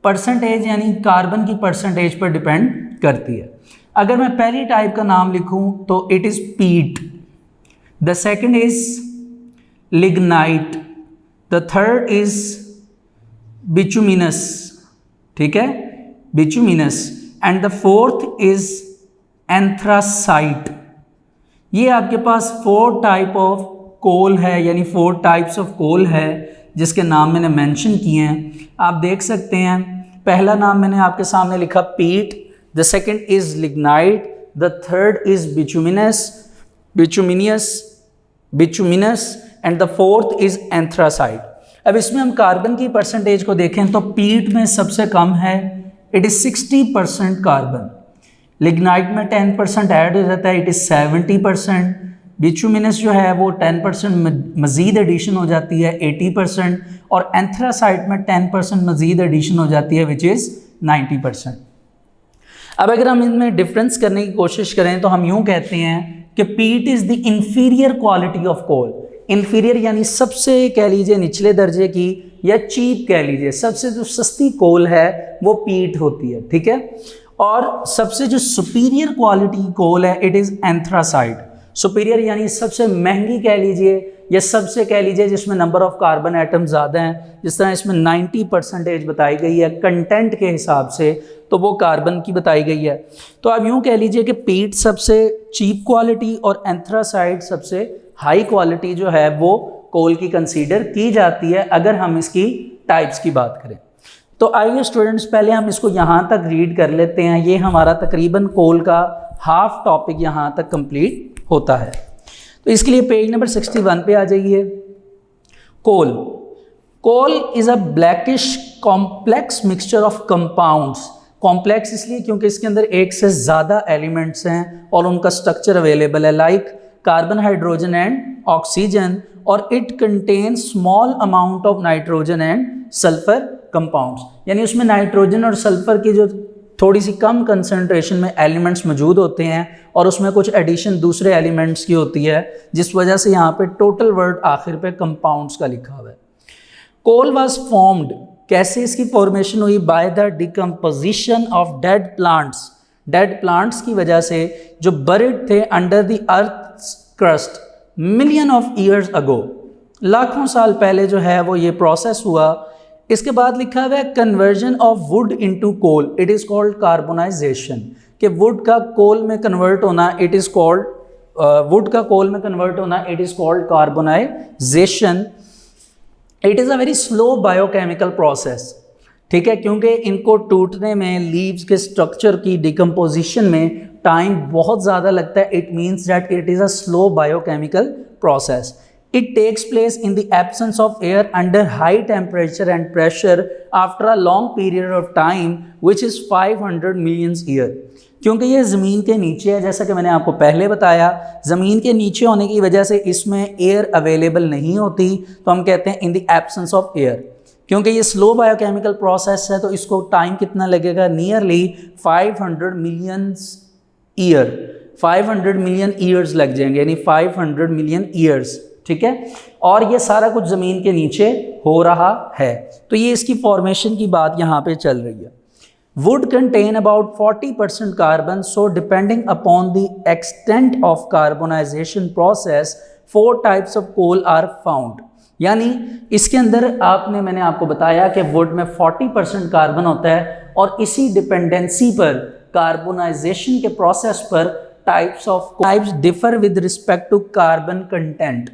परसेंटेज यानी कार्बन की परसेंटेज पर डिपेंड करती है। अगर मैं पहली टाइप का नाम लिखूं तो it is peat, the second is lignite, the third is bituminous, ठीक है, bituminous, and the fourth is anthracite. ये आपके पास 4 टाइप ऑफ कोल है, यानी 4 टाइप्स ऑफ कोल है जिसके नाम मैंने मेंशन किए हैं। आप देख सकते हैं पहला नाम मैंने आपके सामने लिखा peat, the second is lignite, the third is bituminous and the fourth is anthracite. अब इसमें हम कार्बन की परसेंटेज को देखें तो पीट में सबसे कम है, इट इज 60% कार्बन, लिग्नाइट में 10% ऐड हो जाता है, इट इज 70%, बिचुमिनस जो है वो 10% मज़ीद एडिशन हो जाती है 80%, और एंथ्रासाइट में 10% मज़ीद एडिशन हो जाती है विच इज़ 90%। अब अगर हम इनमें डिफरेंस करने की कोशिश करें तो हम यूं कहते हैं कि peat is the inferior quality of coal. Inferior यानी सबसे कह लीजिए निचले दर्जे की, या चीप कह लीजिए, सबसे जो सस्ती कोल है वो पीट होती है, ठीक है। और सबसे जो सुपीरियर क्वालिटी कोल है इट इज़ एंथ्रासाइट। सुपीरियर यानी सबसे महंगी कह लीजिए, या सबसे कह लीजिए जिसमें नंबर ऑफ कार्बन एटम ज़्यादा हैं, जिस तरह इसमें 90% बताई गई है कंटेंट के हिसाब से, तो वो कार्बन की बताई गई है। तो आप यूँ कह लीजिए कि पीट सबसे चीप क्वालिटी और एंथ्रासाइट सबसे हाई क्वालिटी जो है वो कोल की कंसीडर की जाती है अगर हम इसकी टाइप्स की बात करें। तो आइए स्टूडेंट्स पहले हम इसको यहाँ तक रीड कर लेते हैं। ये हमारा तकरीबन कोल का हाफ टॉपिक यहाँ तक कंप्लीट होता है। तो इसके लिए पेज नंबर 61 पे आ जाइए। Coal, coal is a blackish complex mixture of compounds. Complex इसलिए क्योंकि इसके अंदर एक से ज़्यादा एलिमेंट्स हैं और उनका स्ट्रक्चर अवेलेबल है, like carbon, hydrogen and oxygen, और it contain small amount of nitrogen and sulphur compounds. यानी उसमें नाइट्रोजन और सल्फर की जो थोड़ी सी कम कंसंट्रेशन में एलिमेंट्स मौजूद होते हैं और उसमें कुछ एडिशन दूसरे एलिमेंट्स की होती है, जिस वजह से यहाँ पे टोटल वर्ड आखिर पे कंपाउंड्स का लिखा हुआ है। कोल वाज फॉर्म्ड, कैसे इसकी फॉर्मेशन हुई? By the decomposition of dead plants. Dead plants की वजह से जो बरिड थे under the earth crust million of years ago, लाखों साल पहले जो है वो ये प्रोसेस हुआ। इसके बाद लिखा हुआ है conversion of wood into coal, it is called carbonization, कि वुड का कोल में कन्वर्ट होना इट इज़ कॉल्ड वुड का कोल में कन्वर्ट होना it is called carbonisation. It is a very slow biochemical process, ठीक है, क्योंकि इनको टूटने में, लीव्स के स्ट्रक्चर की डिकम्पोजिशन में टाइम बहुत ज़्यादा लगता है। It means that it is a slow biochemical process. It takes place in the absence of air under high temperature and pressure after a long period of time which is 500 million years। क्योंकि ये ज़मीन के नीचे है, जैसा कि मैंने आपको पहले बताया, ज़मीन के नीचे होने की वजह से इसमें एयर अवेलेबल नहीं होती, तो हम कहते हैं इन द एब्सेंस ऑफ एयर। क्योंकि ये स्लो बायोकेमिकल प्रोसेस है तो इसको टाइम कितना लगेगा? Nearly 500 million year, 500 million years लग जाएंगे, यानी 500 मिलियन ईयर्स, ठीक है। और ये सारा कुछ ज़मीन के नीचे हो रहा है, तो ये इसकी फॉर्मेशन की बात यहाँ पे चल रही है। Wood contain about 40% carbon, so depending upon the extent of carbonization process 4 types of coal are found. यानी इसके अंदर मैंने आपको बताया कि वुड में 40% कार्बन होता है, और इसी डिपेंडेंसी पर, कार्बोनाइजेशन के प्रोसेस पर types differ with respect to carbon content.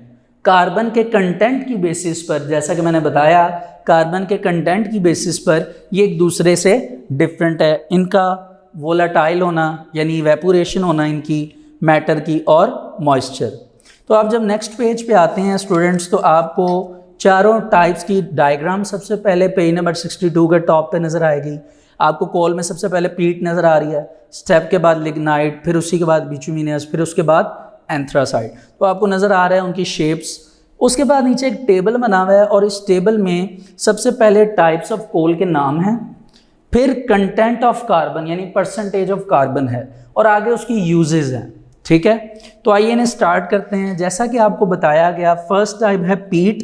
Carbon के कंटेंट की बेसिस पर, जैसा कि मैंने बताया, कार्बन के कंटेंट की बेसिस पर ये एक दूसरे से डिफरेंट है। इनका वोलाटाइल होना यानी इवेपोरेशन होना इनकी मैटर की, और मॉइस्चर। तो आप जब नेक्स्ट पेज पे आते हैं स्टूडेंट्स, तो आपको चारों टाइप्स की डायग्राम सबसे पहले पेज नंबर 62 के टॉप पे नज़र आएगी। आपको कोल में सबसे पहले पीट नज़र आ रही है, स्टेप के बाद लिग्नाइट, फिर उसी के बाद बिचुमिनस, फिर उसके बाद एंथ्रासाइड। तो आपको नज़र आ रहा है उनकी शेप्स। उसके बाद नीचे एक टेबल बना हुआ है और इस टेबल में सबसे पहले टाइप्स ऑफ कोल के नाम हैं, फिर कंटेंट ऑफ कार्बन यानी परसेंटेज ऑफ कार्बन है, और आगे उसकी यूजेस हैं। ठीक है, तो आइए इन्हें स्टार्ट करते हैं। जैसा कि आपको बताया गया, फर्स्ट टाइप है पीट,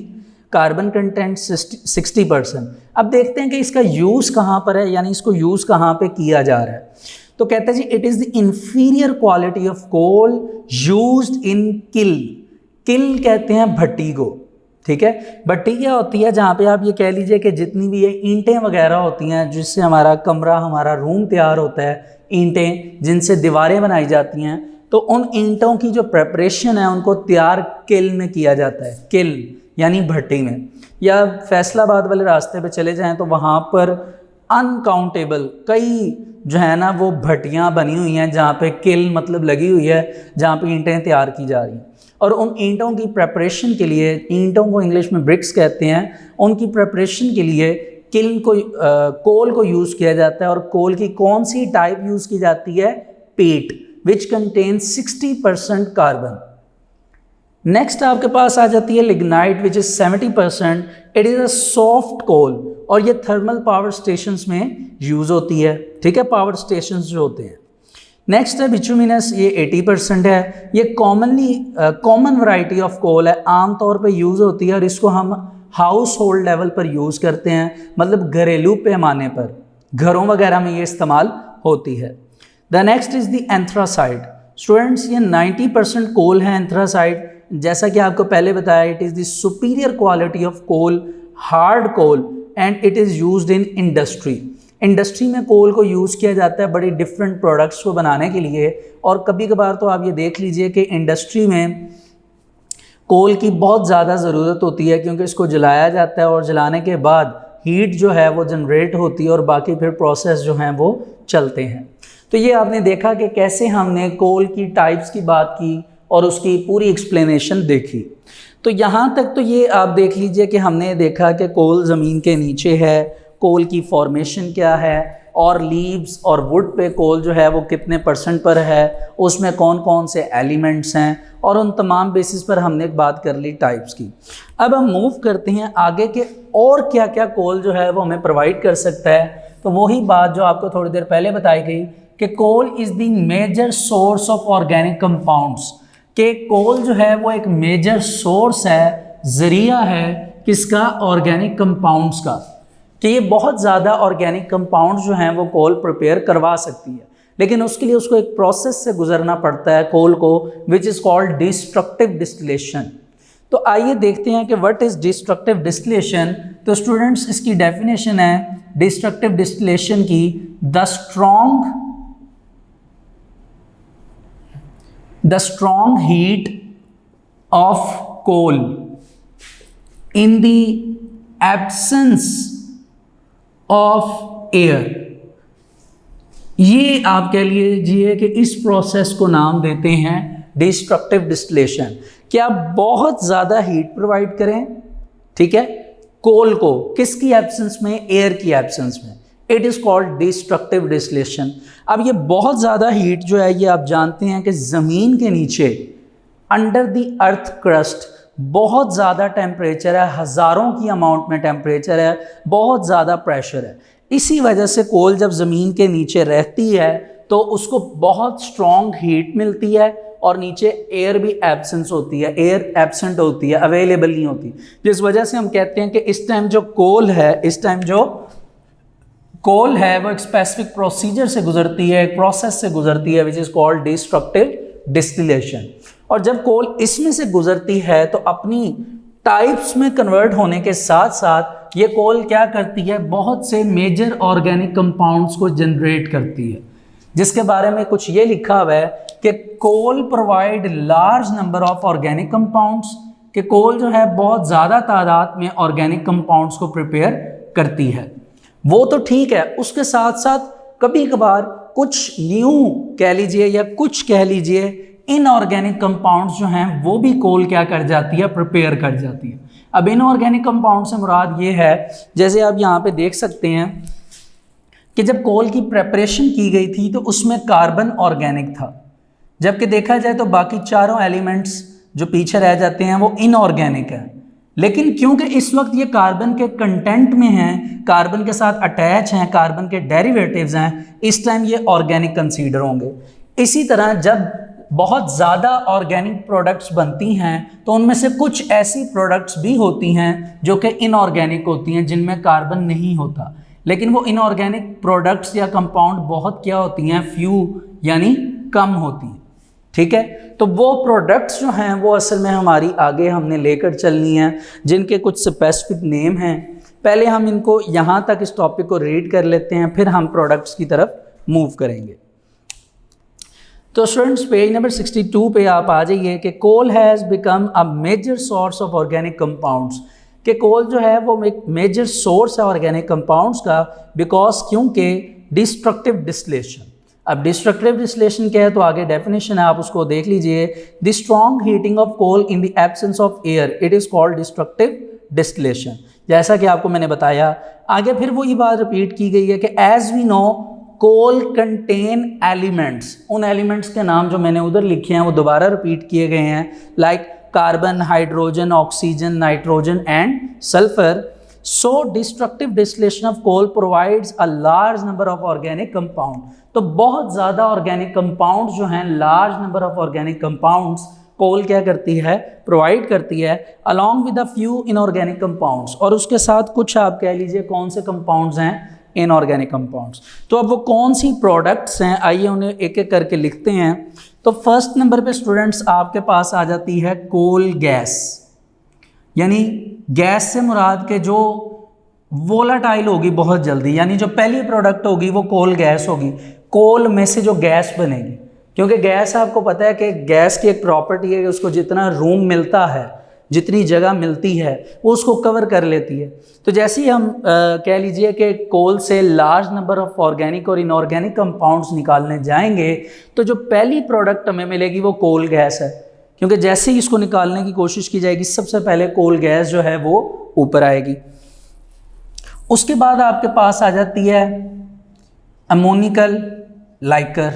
कार्बन कंटेंट 60%। अब देखते हैं कि इसका यूज़ कहाँ पर है, यानी इसको यूज़ कहाँ पे किया जा रहा है। तो कहते हैं जी it is the inferior quality of coal used in kiln. Kiln कहते हैं भट्टी को। ठीक है, भट्टी क्या होती है, जहाँ पे आप ये कह लीजिए कि जितनी भी ये ईंटें वगैरह होती हैं जिससे हमारा कमरा, हमारा रूम तैयार होता है, ईंटें जिनसे दीवारें बनाई जाती हैं, तो उन ईंटों की जो प्रेपरेशन है उनको तैयार किल में किया जाता है। किल यानी भट्टी में। या फैसलाबाद वाले रास्ते पे चले जाएं तो वहाँ पर अनकाउंटेबल कई जो है ना वो भट्टियाँ बनी हुई हैं जहाँ पे किल मतलब लगी हुई है, जहाँ पे ईंटें तैयार की जा रही हैं। और उन ईंटों की प्रेपरेशन के लिए, ईंटों को इंग्लिश में ब्रिक्स कहते हैं, उनकी प्रेपरेशन के लिए किल को कोल को यूज़ किया जाता है। और कोल की कौन सी टाइप यूज़ की जाती है, पीट, विच कंटेन्स 60% कार्बन। नेक्स्ट आपके पास आ जाती है lignite which is 70%। It is a soft coal और ये थर्मल पावर स्टेशंस में यूज़ होती है। ठीक है, पावर स्टेशंस जो होते हैं। नेक्स्ट है बिचुमिनस, ये 80% है। ये कॉमन वैरायटी ऑफ कोल है, आमतौर पे यूज़ होती है और इसको हम हाउस होल्ड लेवल पर यूज़ करते हैं, मतलब घरेलू पैमाने पर, घरों वगैरह में ये इस्तेमाल होती है। The next is the anthracite. Students ये 90% कोल है एंथ्रासाइड। जैसा कि आपको पहले बताया, it is the superior quality of coal, hard coal, and it is used in industry. Industry में कोल को यूज़ किया जाता है बड़ी डिफरेंट प्रोडक्ट्स को बनाने के लिए। और कभी कभार तो आप ये देख लीजिए कि इंडस्ट्री में कोल की बहुत ज़्यादा ज़रूरत होती है, क्योंकि इसको जलाया जाता है और जलाने के बाद हीट जो है वो जनरेट होती है और बाकी फिर प्रोसेस जो हैं वो चलते हैं। तो ये आपने देखा कि कैसे हमने कोल की टाइप्स की बात की और उसकी पूरी एक्सप्लेनेशन देखी। तो यहाँ तक तो ये आप देख लीजिए कि हमने देखा कि कोल ज़मीन के नीचे है, कोल की फॉर्मेशन क्या है, और लीव्स और वुड पे कोल जो है वो कितने % पर है, उसमें कौन कौन से एलिमेंट्स हैं, और उन तमाम बेसिस पर हमने एक बात कर ली टाइप्स की। अब हम मूव करते हैं आगे के और क्या क्या कोल जो है वो हमें प्रोवाइड कर सकता है। तो वही बात जो आपको थोड़ी देर पहले बताई गई कि coal is the major source of organic compounds, कि कोल जो है वो एक मेजर सोर्स है, ज़रिया है किसका, ऑर्गेनिक कंपाउंड्स का, कि ये बहुत ज़्यादा ऑर्गेनिक कंपाउंड्स जो हैं वो कोल प्रिपेयर करवा सकती है। लेकिन उसके लिए उसको एक प्रोसेस से गुजरना पड़ता है कोल को, which is called destructive distillation. तो आइए देखते हैं कि व्हाट इज़ डिस्ट्रक्टिव डिस्टिलेशन। तो स्टूडेंट्स इसकी डेफिनेशन है डिस्ट्रक्टिव डिस्टिलेशन की, the strong heat of coal in the absence of air. ये आप कह लीजिए कि इस प्रोसेस को नाम देते हैं डिस्ट्रक्टिव डिस्टिलेशन। क्या बहुत ज़्यादा हीट प्रोवाइड करें, ठीक है, कोल को, किसकी एब्सेंस में, एयर की एब्सेंस में, it is called destructive distillation. अब ये बहुत ज़्यादा हीट जो है, ये आप जानते हैं कि ज़मीन के नीचे अंडर द अर्थ क्रस्ट बहुत ज़्यादा टेम्परेचर है, हज़ारों की अमाउंट में टेम्परेचर है, बहुत ज़्यादा प्रेशर है। इसी वजह से कोल जब ज़मीन के नीचे रहती है तो उसको बहुत स्ट्रॉन्ग हीट मिलती है और नीचे एयर भी एब्सेंस होती है, एयर एब्सेंट होती है, अवेलेबल नहीं होती, जिस वजह से हम कहते हैं कि इस टाइम जो कोल है वो एक स्पेसिफिक प्रोसीजर से गुजरती है, एक प्रोसेस से गुजरती है, विच इज़ कॉल्ड डिस्ट्रक्टिव डिस्टिलेशन। और जब कोल इसमें से गुजरती है तो अपनी टाइप्स में कन्वर्ट होने के साथ साथ ये कोल क्या करती है, बहुत से मेजर ऑर्गेनिक कंपाउंड्स को जनरेट करती है, जिसके बारे में कुछ ये लिखा हुआ है कि coal provide large number of organic compounds, कि कोल जो है बहुत ज़्यादा तादाद में ऑर्गेनिक कंपाउंड्स को प्रिपेयर करती है। वो तो ठीक है, उसके साथ साथ कभी कभार कुछ न्यू कह लीजिए या कुछ कह लीजिए इनऑर्गेनिक कंपाउंड्स जो हैं वो भी कोल क्या कर जाती है, प्रिपेयर कर जाती है। अब इनऑर्गेनिक कंपाउंड से मुराद ये है, जैसे आप यहाँ पे देख सकते हैं कि जब कोल की प्रेपरेशन की गई थी तो उसमें कार्बन ऑर्गेनिक था, जबकि देखा जाए तो बाकी चारों एलिमेंट्स जो पीछे रह जाते हैं वो इनऑर्गेनिक है। लेकिन क्योंकि इस वक्त ये कार्बन के कंटेंट में हैं, कार्बन के साथ अटैच हैं, कार्बन के डेरिवेटिव्स हैं, इस टाइम ये ऑर्गेनिक कंसीडर होंगे। इसी तरह जब बहुत ज़्यादा ऑर्गेनिक प्रोडक्ट्स बनती हैं तो उनमें से कुछ ऐसी प्रोडक्ट्स भी होती हैं जो कि इनऑर्गेनिक होती हैं, जिनमें कार्बन नहीं होता। लेकिन वो इनऑर्गेनिक प्रोडक्ट्स या कंपाउंड बहुत क्या होती हैं, फ्यू यानी कम होती हैं। ठीक है, तो वो प्रोडक्ट्स जो हैं वो असल में हमारी आगे हमने लेकर चलनी है, जिनके कुछ स्पेसिफिक नेम हैं। पहले हम इनको यहाँ तक इस टॉपिक को रीड कर लेते हैं, फिर हम प्रोडक्ट्स की तरफ मूव करेंगे। तो स्टूडेंट्स पेज नंबर 62 पे आप आ जाइए कि coal has become a major source of organic compounds, कि कोल जो है वो एक मेजर सोर्स है ऑर्गेनिक कंपाउंड्स का, बिकॉज क्योंकि डिस्ट्रक्टिव डिस्टिलेशन। अब डिस्ट्रक्टिव डिस्टिलेशन क्या है तो आगे डेफिनेशन है, आप उसको देख लीजिए। The strong heating of coal in the absence of air, it is called destructive distillation. जैसा कि आपको मैंने बताया, आगे फिर वही बात रिपीट की गई है कि as we know coal contain elements, उन एलिमेंट्स के नाम जो मैंने उधर लिखे हैं वो दोबारा रिपीट किए गए हैं, like carbon, hydrogen, oxygen, nitrogen and sulphur. So destructive distillation of coal provides a large number of organic compound, तो बहुत ज़्यादा ऑर्गेनिक कंपाउंड्स जो हैं, large number of organic compounds coal क्या करती है, प्रोवाइड करती है, along with a few inorganic compounds, और उसके साथ कुछ आप कह लीजिए कौन से कंपाउंड्स हैं, इनऑर्गेनिक कंपाउंड्स। तो अब वो कौन सी प्रोडक्ट्स हैं, आइए उन्हें एक एक करके लिखते हैं। तो फर्स्ट नंबर पे स्टूडेंट्स आपके पास आ जाती है कोल गैस, यानी गैस से मुराद के जो वोलाटाइल होगी बहुत जल्दी, यानी जो पहली प्रोडक्ट होगी वो कोल गैस होगी। कोल में से जो गैस बनेगी, क्योंकि गैस आपको पता है कि गैस की एक प्रॉपर्टी है कि उसको जितना रूम मिलता है, जितनी जगह मिलती है, वो उसको कवर कर लेती है। तो जैसे ही हम कह लीजिए कि कोल से लार्ज नंबर ऑफ ऑर्गेनिक और इनऑर्गेनिक कंपाउंड्स निकालने जाएंगे, तो जो पहली प्रोडक्ट हमें मिलेगी वो कोल गैस है, क्योंकि जैसे ही इसको निकालने की कोशिश की जाएगी सबसे पहले कोल गैस जो है वो ऊपर आएगी। उसके बाद आपके पास आ जाती है अमोनिकल लाइकर,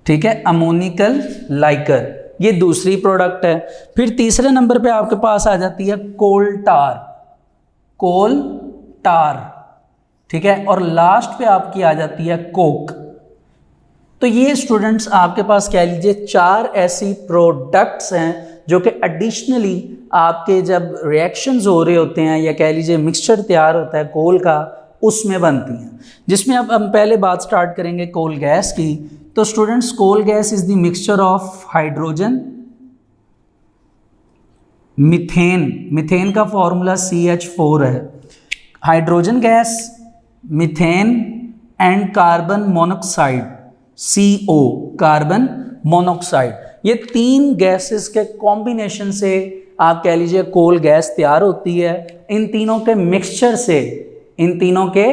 ठीक है, अमोनिकल लाइकर, ये दूसरी प्रोडक्ट है। फिर तीसरे नंबर पे आपके पास आ जाती है कोल टार, कोल टार, ठीक है, और लास्ट पे आपकी आ जाती है कोक। तो ये स्टूडेंट्स आपके पास कह लीजिए चार ऐसी प्रोडक्ट्स हैं जो कि एडिशनली आपके जब रिएक्शंस हो रहे होते हैं या कह लीजिए मिक्सचर तैयार होता है कोल का, उसमें बनती हैं। जिसमें अब हम पहले बात स्टार्ट करेंगे कोल गैस की। तो students coal gas is the mixture of hydrogen, methane, methane का फॉर्मूला CH4 है, hydrogen gas, methane and carbon monoxide CO, carbon monoxide. ये तीन गैसेस के कॉम्बिनेशन से आप कह लीजिए कोल गैस तैयार होती है। इन तीनों के मिक्सचर से, इन तीनों के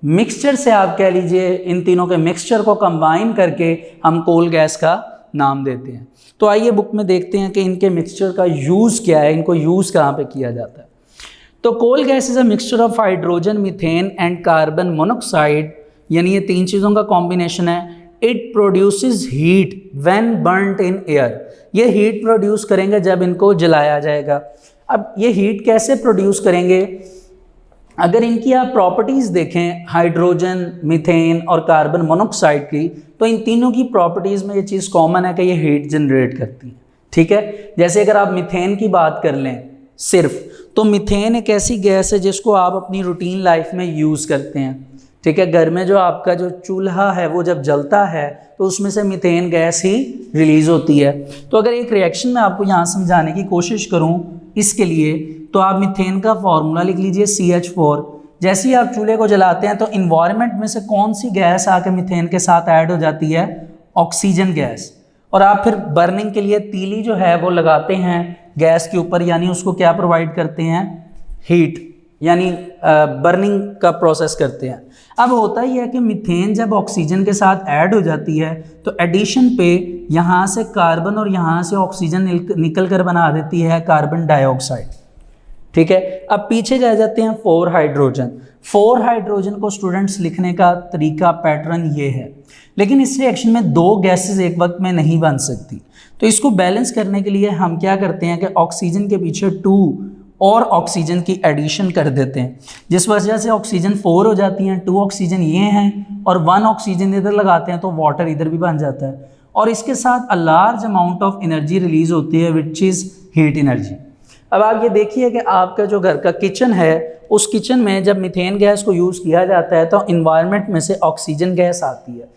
मिक्सचर से आप कह लीजिए, इन तीनों के मिक्सचर को कंबाइन करके हम कोल गैस का नाम देते हैं। तो आइए बुक में देखते हैं कि इनके मिक्सचर का यूज़ क्या है, इनको यूज़ कहाँ पे किया जाता है। तो coal gas is a mixture of hydrogen, methane and carbon monoxide, यानी ये तीन चीज़ों का कॉम्बिनेशन है। It produces heat when burned in air, ये हीट प्रोड्यूस करेंगे जब इनको जलाया जाएगा। अब ये हीट कैसे प्रोड्यूस करेंगे, अगर इनकी आप प्रॉपर्टीज़ देखें हाइड्रोजन, मीथेन और कार्बन मोनोक्साइड की, तो इन तीनों की प्रॉपर्टीज़ में ये चीज़ कॉमन है कि ये हीट जनरेट करती है। ठीक है, जैसे अगर आप मीथेन की बात कर लें सिर्फ, तो मीथेन एक ऐसी गैस है जिसको आप अपनी रूटीन लाइफ में यूज़ करते हैं। ठीक है, घर में जो आपका जो चूल्हा है वो जब जलता है तो उसमें से मीथेन गैस ही रिलीज़ होती है। तो अगर एक रिएक्शन में आपको यहाँ समझाने की कोशिश करूँ इसके लिए, तो आप मीथेन का फॉर्मूला लिख लीजिए CH4। जैसे ही आप चूल्हे को जलाते हैं तो इन्वायरमेंट में से कौन सी गैस आके मीथेन के साथ ऐड हो जाती है, ऑक्सीजन गैस। और आप फिर बर्निंग के लिए तीली जो है वो लगाते हैं गैस के ऊपर, यानी उसको क्या प्रोवाइड करते हैं, हीट, यानी बर्निंग का प्रोसेस करते हैं। अब होता ही है कि मीथेन जब ऑक्सीजन के साथ ऐड हो जाती है तो एडिशन पे यहाँ से कार्बन और यहाँ से ऑक्सीजन निकल कर बना देती है कार्बन डाइऑक्साइड। ठीक है, अब पीछे जा जाते हैं 4 हाइड्रोजन। 4 हाइड्रोजन को स्टूडेंट्स लिखने का तरीका पैटर्न ये है, लेकिन इस रिएक्शन में 2 गैसेस एक वक्त में नहीं बन सकती। तो इसको बैलेंस करने के लिए हम क्या करते हैं कि ऑक्सीजन के पीछे 2 और ऑक्सीजन की एडिशन कर देते हैं, जिस वजह से ऑक्सीजन 4 हो जाती हैं, 2 ऑक्सीजन ये हैं और 1 ऑक्सीजन इधर लगाते हैं तो वाटर इधर भी बन जाता है, और इसके साथ a large amount of energy release होती है विच इज़ हीट एनर्जी। अब आप ये देखिए कि आपका जो घर का किचन है, उस किचन में जब मीथेन गैस को यूज़ किया जाता है तो इन्वायरमेंट में से ऑक्सीजन गैस आती है।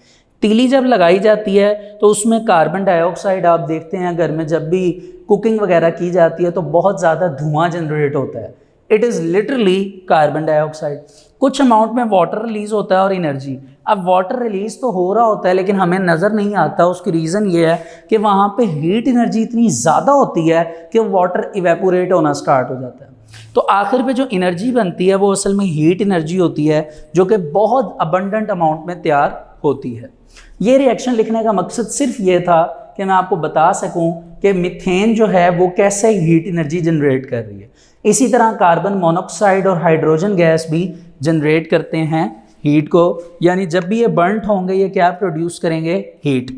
तीली जब लगाई जाती है तो उसमें कार्बन डाइऑक्साइड, आप देखते हैं घर में जब भी कुकिंग वगैरह की जाती है तो बहुत ज़्यादा धुआं जनरेट होता है। It is literally carbon dioxide. कुछ अमाउंट में वाटर रिलीज़ होता है और एनर्जी। अब वाटर रिलीज़ तो हो रहा होता है लेकिन हमें नज़र नहीं आता। उसकी रीज़न ये है कि वहाँ पे हीट एनर्जी इतनी ज़्यादा होती है कि वाटर इवेपोरेट होना स्टार्ट हो जाता है। तो आखिर पे जो एनर्जी बनती है वो असल में हीट एनर्जी होती है, जो कि बहुत अबंडेंट अमाउंट में तैयार होती है। ये रिएक्शन लिखने का मकसद सिर्फ ये था कि मैं आपको बता सकूं कि मीथेन जो है वो कैसे हीट एनर्जी जनरेट कर रही है। इसी तरह कार्बन मोनोऑक्साइड और हाइड्रोजन गैस भी जनरेट करते हैं हीट को, यानी जब भी ये बर्नट होंगे ये क्या प्रोड्यूस करेंगे? Heat.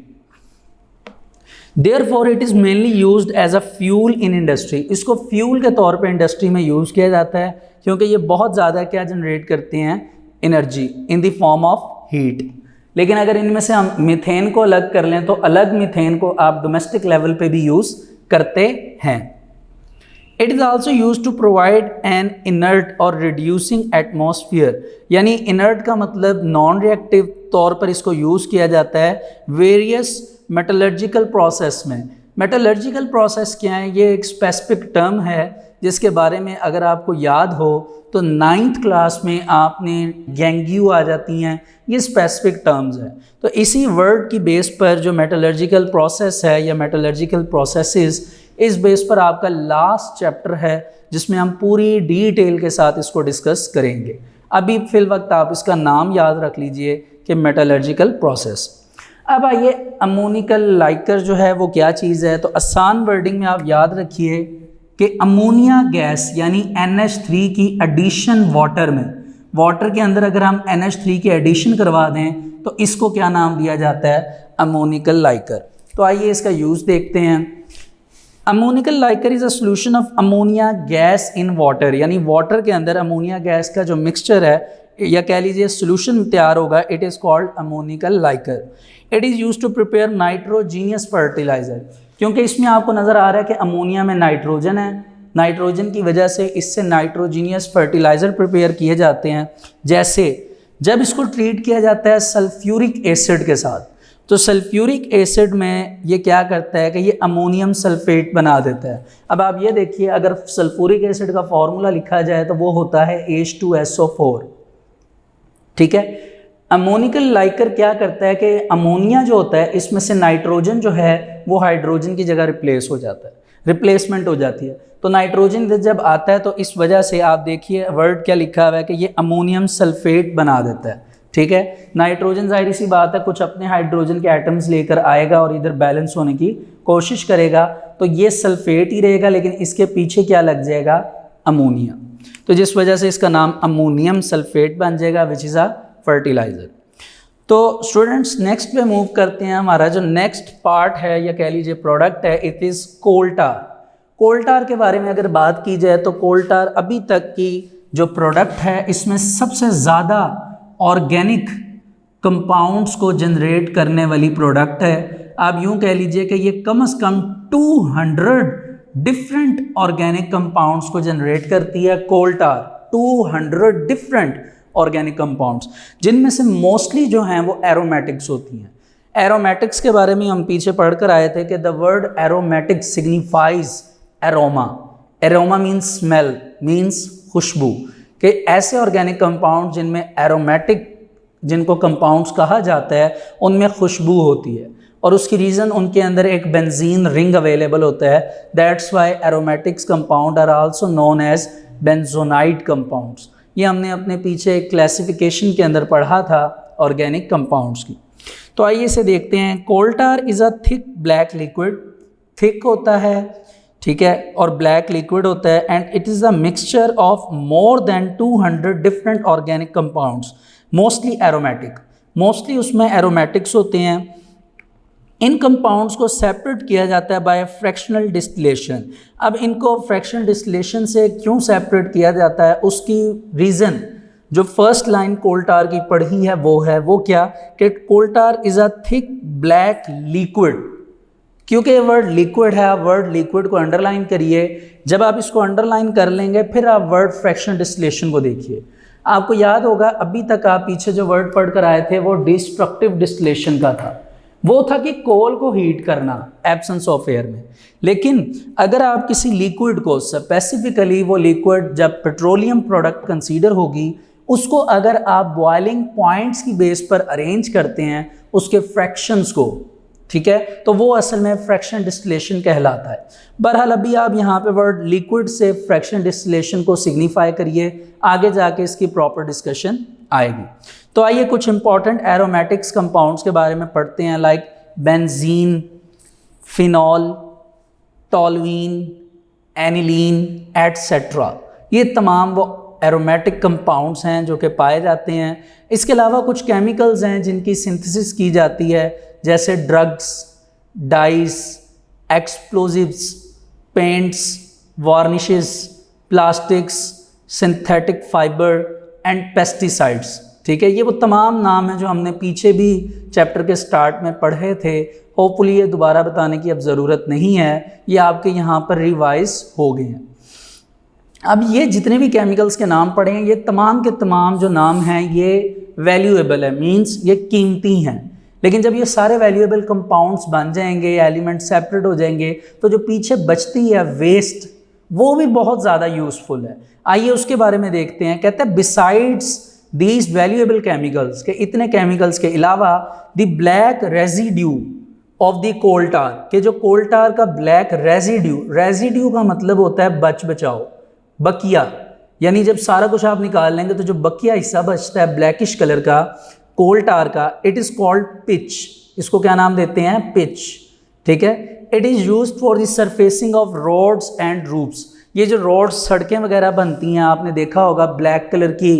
Therefore it is mainly used as a fuel in industry. इसको फ्यूल के तौर पे इंडस्ट्री में यूज़ किया जाता है क्योंकि ये बहुत ज़्यादा क्या जनरेट करते हैं? Energy in the form of heat. लेकिन अगर इनमें से हम मीथेन को अलग कर लें तो अलग मीथेन को आप डोमेस्टिक लेवल पे भी यूज़ करते हैं। It is also use to provide an inert और रिड्यूसिंग एटमॉस्फेयर, यानी इनर्ट का मतलब नॉन रिएक्टिव तौर पर इसको यूज़ किया जाता है वेरियस मेटलर्जिकल प्रोसेस में। मेटलर्जिकल प्रोसेस क्या है? ये एक स्पेसिफिक टर्म है जिसके बारे में अगर आपको याद हो तो 9th क्लास में आपने गैंग्यू आ जाती हैं, ये स्पेसिफिक टर्म्स हैं। तो इसी वर्ड की बेस पर जो मेटलर्जिकल प्रोसेस है या मेटलर्जिकल प्रोसेसेस, इस बेस पर आपका लास्ट चैप्टर है जिसमें हम पूरी डिटेल के साथ इसको डिस्कस करेंगे। अभी फिल वक्त आप इसका नाम याद रख लीजिए कि मेटलर्जिकल प्रोसेस। अब आइए अमोनिकल लाइकर जो है वो क्या चीज़ है। तो आसान वर्डिंग में आप याद रखिए कि अमोनिया गैस यानी NH3 की एडिशन वाटर में, वाटर के अंदर अगर हम NH3 की एडिशन करवा दें तो इसको क्या नाम दिया जाता है? Ammoniacal Likert. तो आइए इसका यूज़ देखते हैं। Ammoniacal Likert is a solution of ammonia gas in water, यानी वाटर के अंदर अमोनिया गैस का जो मिक्सचर है या कह लीजिए सोल्यूशन तैयार होगा, it is called ammoniacal liquor. It is use to prepare nitrogenous fertilizer, क्योंकि इसमें आपको नज़र आ रहा है कि अमोनिया में नाइट्रोजन है, नाइट्रोजन की वजह से इससे नाइट्रोजीनियस फर्टिलाइज़र प्रिपेयर किए जाते हैं। जैसे जब इसको ट्रीट किया जाता है सल्फ्यूरिक एसिड के साथ, तो सल्फ्यूरिक एसिड में ये क्या करता है कि ये अमोनियम सल्फेट बना देता है। अब आप ये देखिए, अगर सल्फ्यूरिक एसिड का फॉर्मूला लिखा जाए तो वो होता है H2SO4, ठीक है। अमोनिकल लाइकर क्या करता है कि अमोनिया जो होता है इसमें से नाइट्रोजन जो है वो हाइड्रोजन की जगह रिप्लेस हो जाता है, रिप्लेसमेंट हो जाती है। तो नाइट्रोजन जब आता है तो इस वजह से आप देखिए वर्ड क्या लिखा हुआ है कि ये अमोनियम सल्फेट बना देता है, ठीक है। नाइट्रोजन जाहिर सी बात है कुछ अपने हाइड्रोजन के एटम्स लेकर आएगा और इधर बैलेंस होने की कोशिश करेगा, तो ये सल्फेट ही रहेगा लेकिन इसके पीछे क्या लग जाएगा? अमोनिया। तो जिस वजह से इसका नाम अमोनियम सल्फेट बन जाएगा विच इज़ अ फर्टिलाइज़र। तो स्टूडेंट्स नेक्स्ट पे मूव करते हैं। हमारा जो नेक्स्ट पार्ट है या कह लीजिए प्रोडक्ट है, it is coal tar. Coal tar के बारे में अगर बात की जाए तो कोल टार अभी तक की जो प्रोडक्ट है इसमें सबसे ज़्यादा ऑर्गेनिक कंपाउंड्स को जनरेट करने वाली प्रोडक्ट है। आप यूँ कह लीजिए कि ये कम से कम 200 डिफरेंट ऑर्गेनिक कंपाउंड्स को जनरेट करती है कोल टार। 200 डिफरेंट ऑर्गेनिक कंपाउंड्स, जिनमें से मोस्टली जो हैं वो एरोमेटिक्स होती हैं। एरोमेटिक्स के बारे में हम पीछे पढ़ कर आए थे कि the word aromatic signifies aroma. Aroma means smell, means खुशबू, कि ऐसे ऑर्गेनिक कंपाउंड जिनमें एरोमेटिक, जिनको कंपाउंड्स कहा जाता है, उनमें खुशबू होती है और उसकी रीज़न उनके अंदर एक बेंजीन रिंग अवेलेबल होता है। That's why aromatics compound are also known as benzenoid compounds. ये हमने अपने पीछे एक क्लासिफिकेशन के अंदर पढ़ा था ऑर्गेनिक कंपाउंड्स की। तो आइए इसे देखते हैं। Coal tar is a thick black liquid, thick होता है, ठीक है, और ब्लैक लिक्विड होता है and it is a mixture of more than 200 different organic compounds mostly aromatic, mostly उसमें एरोमेटिक्स होते हैं। इन कंपाउंड्स को सेपरेट किया जाता है बाय फ्रैक्शनल डिस्टिलेशन। अब इनको फ्रैक्शनल डिस्टिलेशन से क्यों सेपरेट किया जाता है, उसकी रीज़न जो फर्स्ट लाइन कोल टार की पढ़ी है वो क्या कि coal tar is a thick black liquid. क्योंकि ये वर्ड लिक्विड है, आप वर्ड लिक्विड को अंडरलाइन करिए। जब आप इसको अंडरलाइन कर लेंगे फिर आप वर्ड फ्रैक्शनल डिस्टिलेशन को देखिए। आपको याद होगा अभी तक आप पीछे जो वर्ड पढ़ कर आए थे वो डिस्ट्रक्टिव डिस्टिलेशन का था, वो था कि कोल को हीट करना एब्सेंस ऑफ एयर में। लेकिन अगर आप किसी लिक्विड को स्पेसिफिकली, वो लिक्विड जब पेट्रोलियम प्रोडक्ट कंसीडर होगी, उसको अगर आप बॉइलिंग पॉइंट्स की बेस पर अरेंज करते हैं उसके फ्रैक्शंस को, ठीक है, तो वो असल में फ्रैक्शन डिस्टिलेशन कहलाता है। बहरहाल अभी आप यहाँ पे वर्ड लिक्विड से फ्रैक्शन डिस्टिलेशन को सिग्निफाई करिए, आगे जाके इसकी प्रॉपर डिस्कशन आएगी। तो आइए कुछ इंपॉर्टेंट एरोमेटिक्स कंपाउंड्स के बारे में पढ़ते हैं, like benzene, phenol, toluene, aniline etcetera. ये तमाम वो एरोमेटिक कंपाउंड्स हैं जो कि पाए जाते हैं। इसके अलावा कुछ केमिकल्स हैं जिनकी सिंथेसिस की जाती है, जैसे drugs, dice, explosives, paints, varnishes, plastics, synthetic fibre and pesticides. ठीक है, ये वो तमाम नाम हैं जो हमने पीछे भी चैप्टर के स्टार्ट में पढ़े थे। होपफुली ये दोबारा बताने की अब ज़रूरत नहीं है, ये आपके यहाँ पर रिवाइज हो गए हैं। अब ये जितने भी केमिकल्स के नाम पढ़े हैं, ये तमाम के तमाम जो नाम हैं ये वैल्यूएबल है, मींस ये कीमती हैं। लेकिन जब ये सारे वैल्यूएबल कंपाउंड्स बन जाएंगे, एलिमेंट सेपरेट हो जाएंगे, तो जो पीछे बचती है वेस्ट, वो भी बहुत ज़्यादा यूज़फुल है। आइए उसके बारे में देखते हैं। कहते हैं बिसाइड्स दीज वैल्यूएबल केमिकल्स, के इतने केमिकल्स के अलावा the black residue of the coal tar, के जो कोल टार का ब्लैक रेजिड्यू, रेजिड्यू का मतलब होता है बच बचाओ, बकिया, यानी जब सारा कुछ आप निकाल लेंगे तो जो बकिया हिस्सा बचता है ब्लैकिश कलर का कोल टार का, इट इज़ कॉल्ड पिच। इसको क्या नाम देते हैं? पिच। ठीक है, it is used for the surfacing of roads and roofs. ये जो रोड्स, सड़कें वगैरह बनती हैं, आपने देखा होगा ब्लैक कलर की,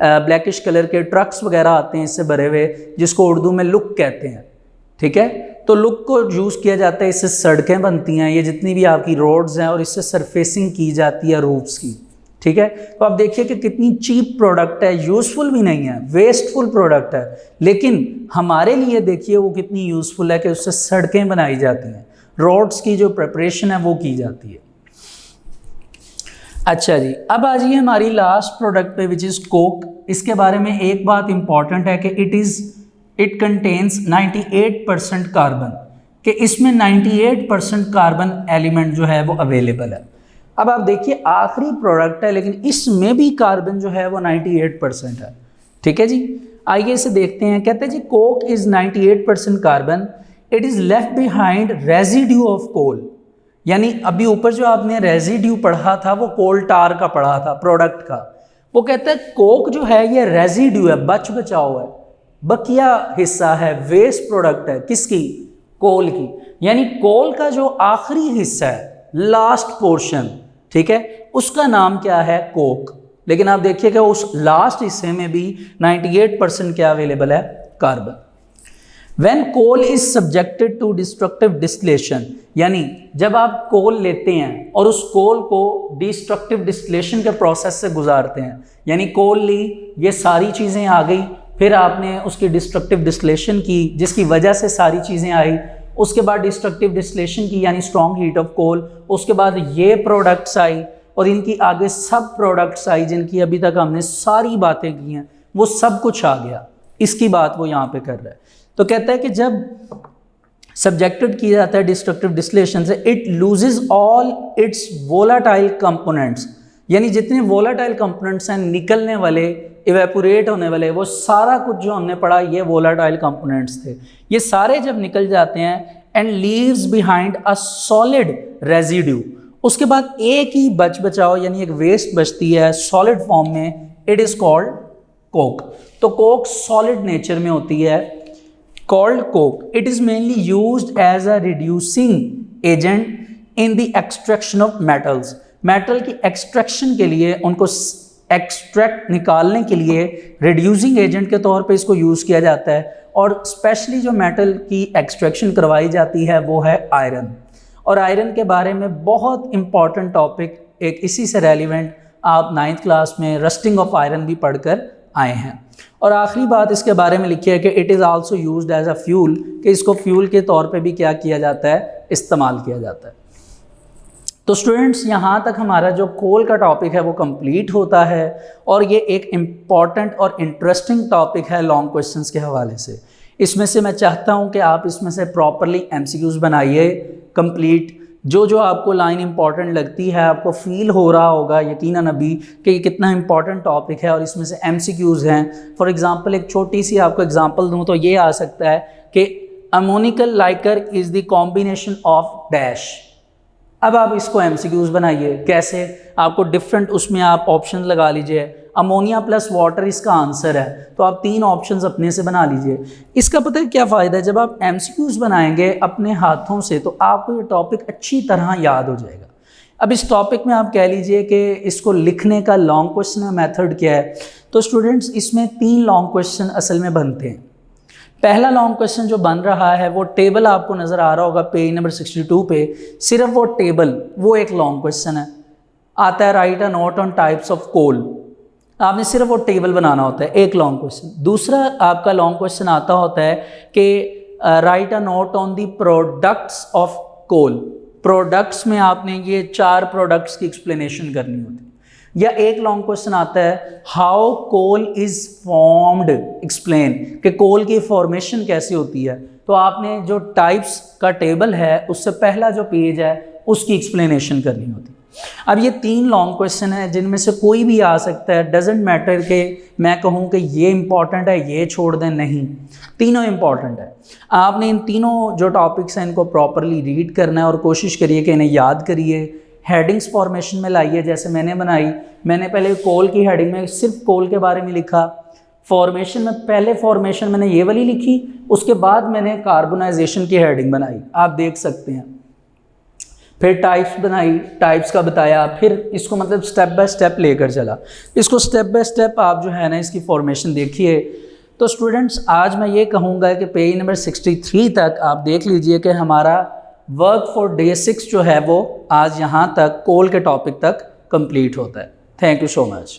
ब्लैकिश कलर के ट्रक्स वगैरह आते हैं इससे भरे हुए, जिसको उर्दू में लुक कहते हैं। ठीक है, तो लुक को यूज़ किया जाता है, इससे सड़कें बनती हैं, ये जितनी भी आपकी रोड्स हैं, और इससे सरफेसिंग की जाती है रूफ्स की। ठीक है, तो आप देखिए कि कितनी चीप प्रोडक्ट है, यूज़फुल भी नहीं है, वेस्टफुल प्रोडक्ट है, लेकिन हमारे लिए देखिए वो कितनी यूज़फुल है कि उससे सड़कें बनाई जाती हैं, रोड्स की जो प्रिपरेशन है वो की जाती है। अच्छा जी, अब आ जाइए हमारी लास्ट प्रोडक्ट पे, विच इज़ कोक। इसके बारे में एक बात इंपॉर्टेंट है कि इट कंटेन्स 98% कार्बन, कि इसमें 98% कार्बन एलिमेंट जो है वो अवेलेबल है। अब आप देखिए आखिरी प्रोडक्ट है, लेकिन इसमें भी कार्बन जो है वो 98% है। ठीक है जी, आइए इसे देखते हैं। कहते हैं जी coke is 98% carbon, it is left behind residue of coal. यानी अभी ऊपर जो आपने रेजिड्यू पढ़ा था वो कोल टार का पढ़ा था, प्रोडक्ट का। वो कहते हैं कोक जो है ये रेजिड्यू है, बच बचाओ है, बकिया हिस्सा है, वेस्ट प्रोडक्ट है, किसकी? कोल की। यानी कोल का जो आखिरी हिस्सा है, लास्ट पोर्शन, ठीक है, उसका नाम क्या है? कोक। लेकिन आप देखिए कि उस लास्ट हिस्से में भी 98% क्या अवेलेबल है? Carbon. When coal is subjected to destructive distillation, यानी जब आप कोल लेते हैं और उस कोल को डिस्ट्रक्टिव डिस्टिलेशन के प्रोसेस से गुजारते हैं, यानी कोल ली, ये सारी चीज़ें आ गई, फिर आपने उसकी डिस्ट्रक्टिव डिस्टिलेशन की जिसकी वजह से सारी चीज़ें आई, उसके बाद डिस्ट्रक्टिव डिस्टिलेशन की यानी स्ट्रॉन्ग हीट ऑफ कोल, उसके बाद ये प्रोडक्ट्स आई और इनकी आगे सब प्रोडक्ट्स आई जिनकी अभी तक हमने सारी बातें की हैं, वो सब कुछ आ गया। इसकी बात वो यहाँ पे कर रहा है। तो कहता है कि जब सब्जेक्टेड किया जाता है डिस्ट्रक्टिव डिस्टिलेशन से, it loses all it's volatile components, यानी जितने वोलाटाइल कंपोनेंट्स हैं, निकलने वाले, इवेपोरेट होने वाले, वो सारा कुछ जो हमने पढ़ा ये वोलाटाइल कंपोनेंट्स थे, ये सारे जब निकल जाते हैं, and leaves behind a solid residue. उसके बाद एक ही बच बचाओ यानी एक वेस्ट बचती है सॉलिड फॉर्म में, इट इज़ कॉल्ड कोक। तो कोक सॉलिड नेचर में होती है, called coke. It is mainly used as a reducing agent in the extraction of metals. Metal की एक्सट्रैक्शन के लिए, उनको एक्सट्रैक्ट निकालने के लिए रिड्यूसिंग एजेंट के तौर पे इसको यूज़ किया जाता है। और स्पेशली जो मेटल की एक्सट्रैक्शन करवाई जाती है वो है आयरन। और आयरन के बारे में बहुत इंपॉर्टेंट टॉपिक एक इसी से रेलिवेंट आप 9th क्लास में रस्टिंग ऑफ आयरन भी पढ़कर आए हैं। और आखिरी बात इसके बारे में लिखी है कि it is also used as a fuel, कि इसको फ्यूल के तौर पे भी क्या किया जाता है, इस्तेमाल किया जाता है। तो स्टूडेंट्स, यहाँ तक हमारा जो कोल का टॉपिक है वो कंप्लीट होता है। और ये एक इम्पॉर्टेंट और इंटरेस्टिंग टॉपिक है लॉन्ग क्वेश्चंस के हवाले से। इसमें से मैं चाहता हूँ कि आप इसमें से प्रॉपरली MCQs बनाइए कंप्लीट। जो जो आपको लाइन इंपॉर्टेंट लगती है, आपको फील हो रहा होगा यकीनन अभी कि ये कितना इंपॉर्टेंट टॉपिक है और इसमें से MCQs हैं। फॉर एग्जांपल एक छोटी सी आपको एग्जांपल दूं तो ये आ सकता है कि ammoniacal Likert is the combination of dash. अब आप इसको MCQs बनाइए। कैसे? आपको डिफरेंट उसमें आप ऑप्शन लगा लीजिए। अमोनिया प्लस वाटर इसका आंसर है, तो आप 3 ऑप्शंस अपने से बना लीजिए। इसका पता है क्या फ़ायदा है? जब आप MCQs बनाएंगे अपने हाथों से तो आपको ये टॉपिक अच्छी तरह याद हो जाएगा। अब इस टॉपिक में आप कह लीजिए कि इसको लिखने का लॉन्ग क्वेश्चन मेथड क्या है। तो स्टूडेंट्स, इसमें 3 लॉन्ग क्वेश्चन असल में बनते हैं। पहला लॉन्ग क्वेश्चन जो बन रहा है वो टेबल आपको नज़र आ रहा होगा पेज नंबर 62 पे। सिर्फ वो टेबल, वो एक लॉन्ग क्वेश्चन है। आता है write a note on types of coal. आपने सिर्फ वो टेबल बनाना होता है, एक लॉन्ग क्वेश्चन। दूसरा आपका लॉन्ग क्वेश्चन आता होता है कि write a note on the products of coal. Products में आपने ये 4 प्रोडक्ट्स की एक्सप्लेनेशन करनी होती है। या एक लॉन्ग क्वेश्चन आता है how coal is formed, explain, कि कोल की फॉर्मेशन कैसे होती है। तो आपने जो टाइप्स का टेबल है उससे पहला जो पेज है उसकी एक्सप्लेनेशन करनी होती है। अब ये 3 लॉन्ग क्वेश्चन है जिनमें से कोई भी आ सकता है। डजेंट मैटर कि मैं कहूँ कि ये इंपॉर्टेंट है ये छोड़ दें, नहीं, तीनों इंपॉर्टेंट है। आपने इन तीनों जो टॉपिक्स हैं इनको प्रॉपरली रीड करना है और कोशिश करिए कि इन्हें याद करिए। हेडिंग्स फॉर्मेशन में लाइए, जैसे मैंने बनाई। मैंने पहले कोल की हेडिंग में सिर्फ कोल के बारे में लिखा। फॉर्मेशन में पहले फॉर्मेशन मैंने ये वाली लिखी, उसके बाद मैंने कार्बोनाइजेशन की हेडिंग बनाई, आप देख सकते हैं। फिर टाइप्स बनाई, टाइप्स का बताया, फिर इसको मतलब स्टेप बाय स्टेप लेकर चला। इसको स्टेप बाय स्टेप आप जो है ना इसकी फॉर्मेशन देखिए। तो स्टूडेंट्स, आज मैं ये कहूँगा कि पेज नंबर 63 तक आप देख लीजिए कि हमारा वर्क फॉर डे 6 जो है वो आज यहाँ तक कोल के टॉपिक तक कंप्लीट होता है। Thank you so much.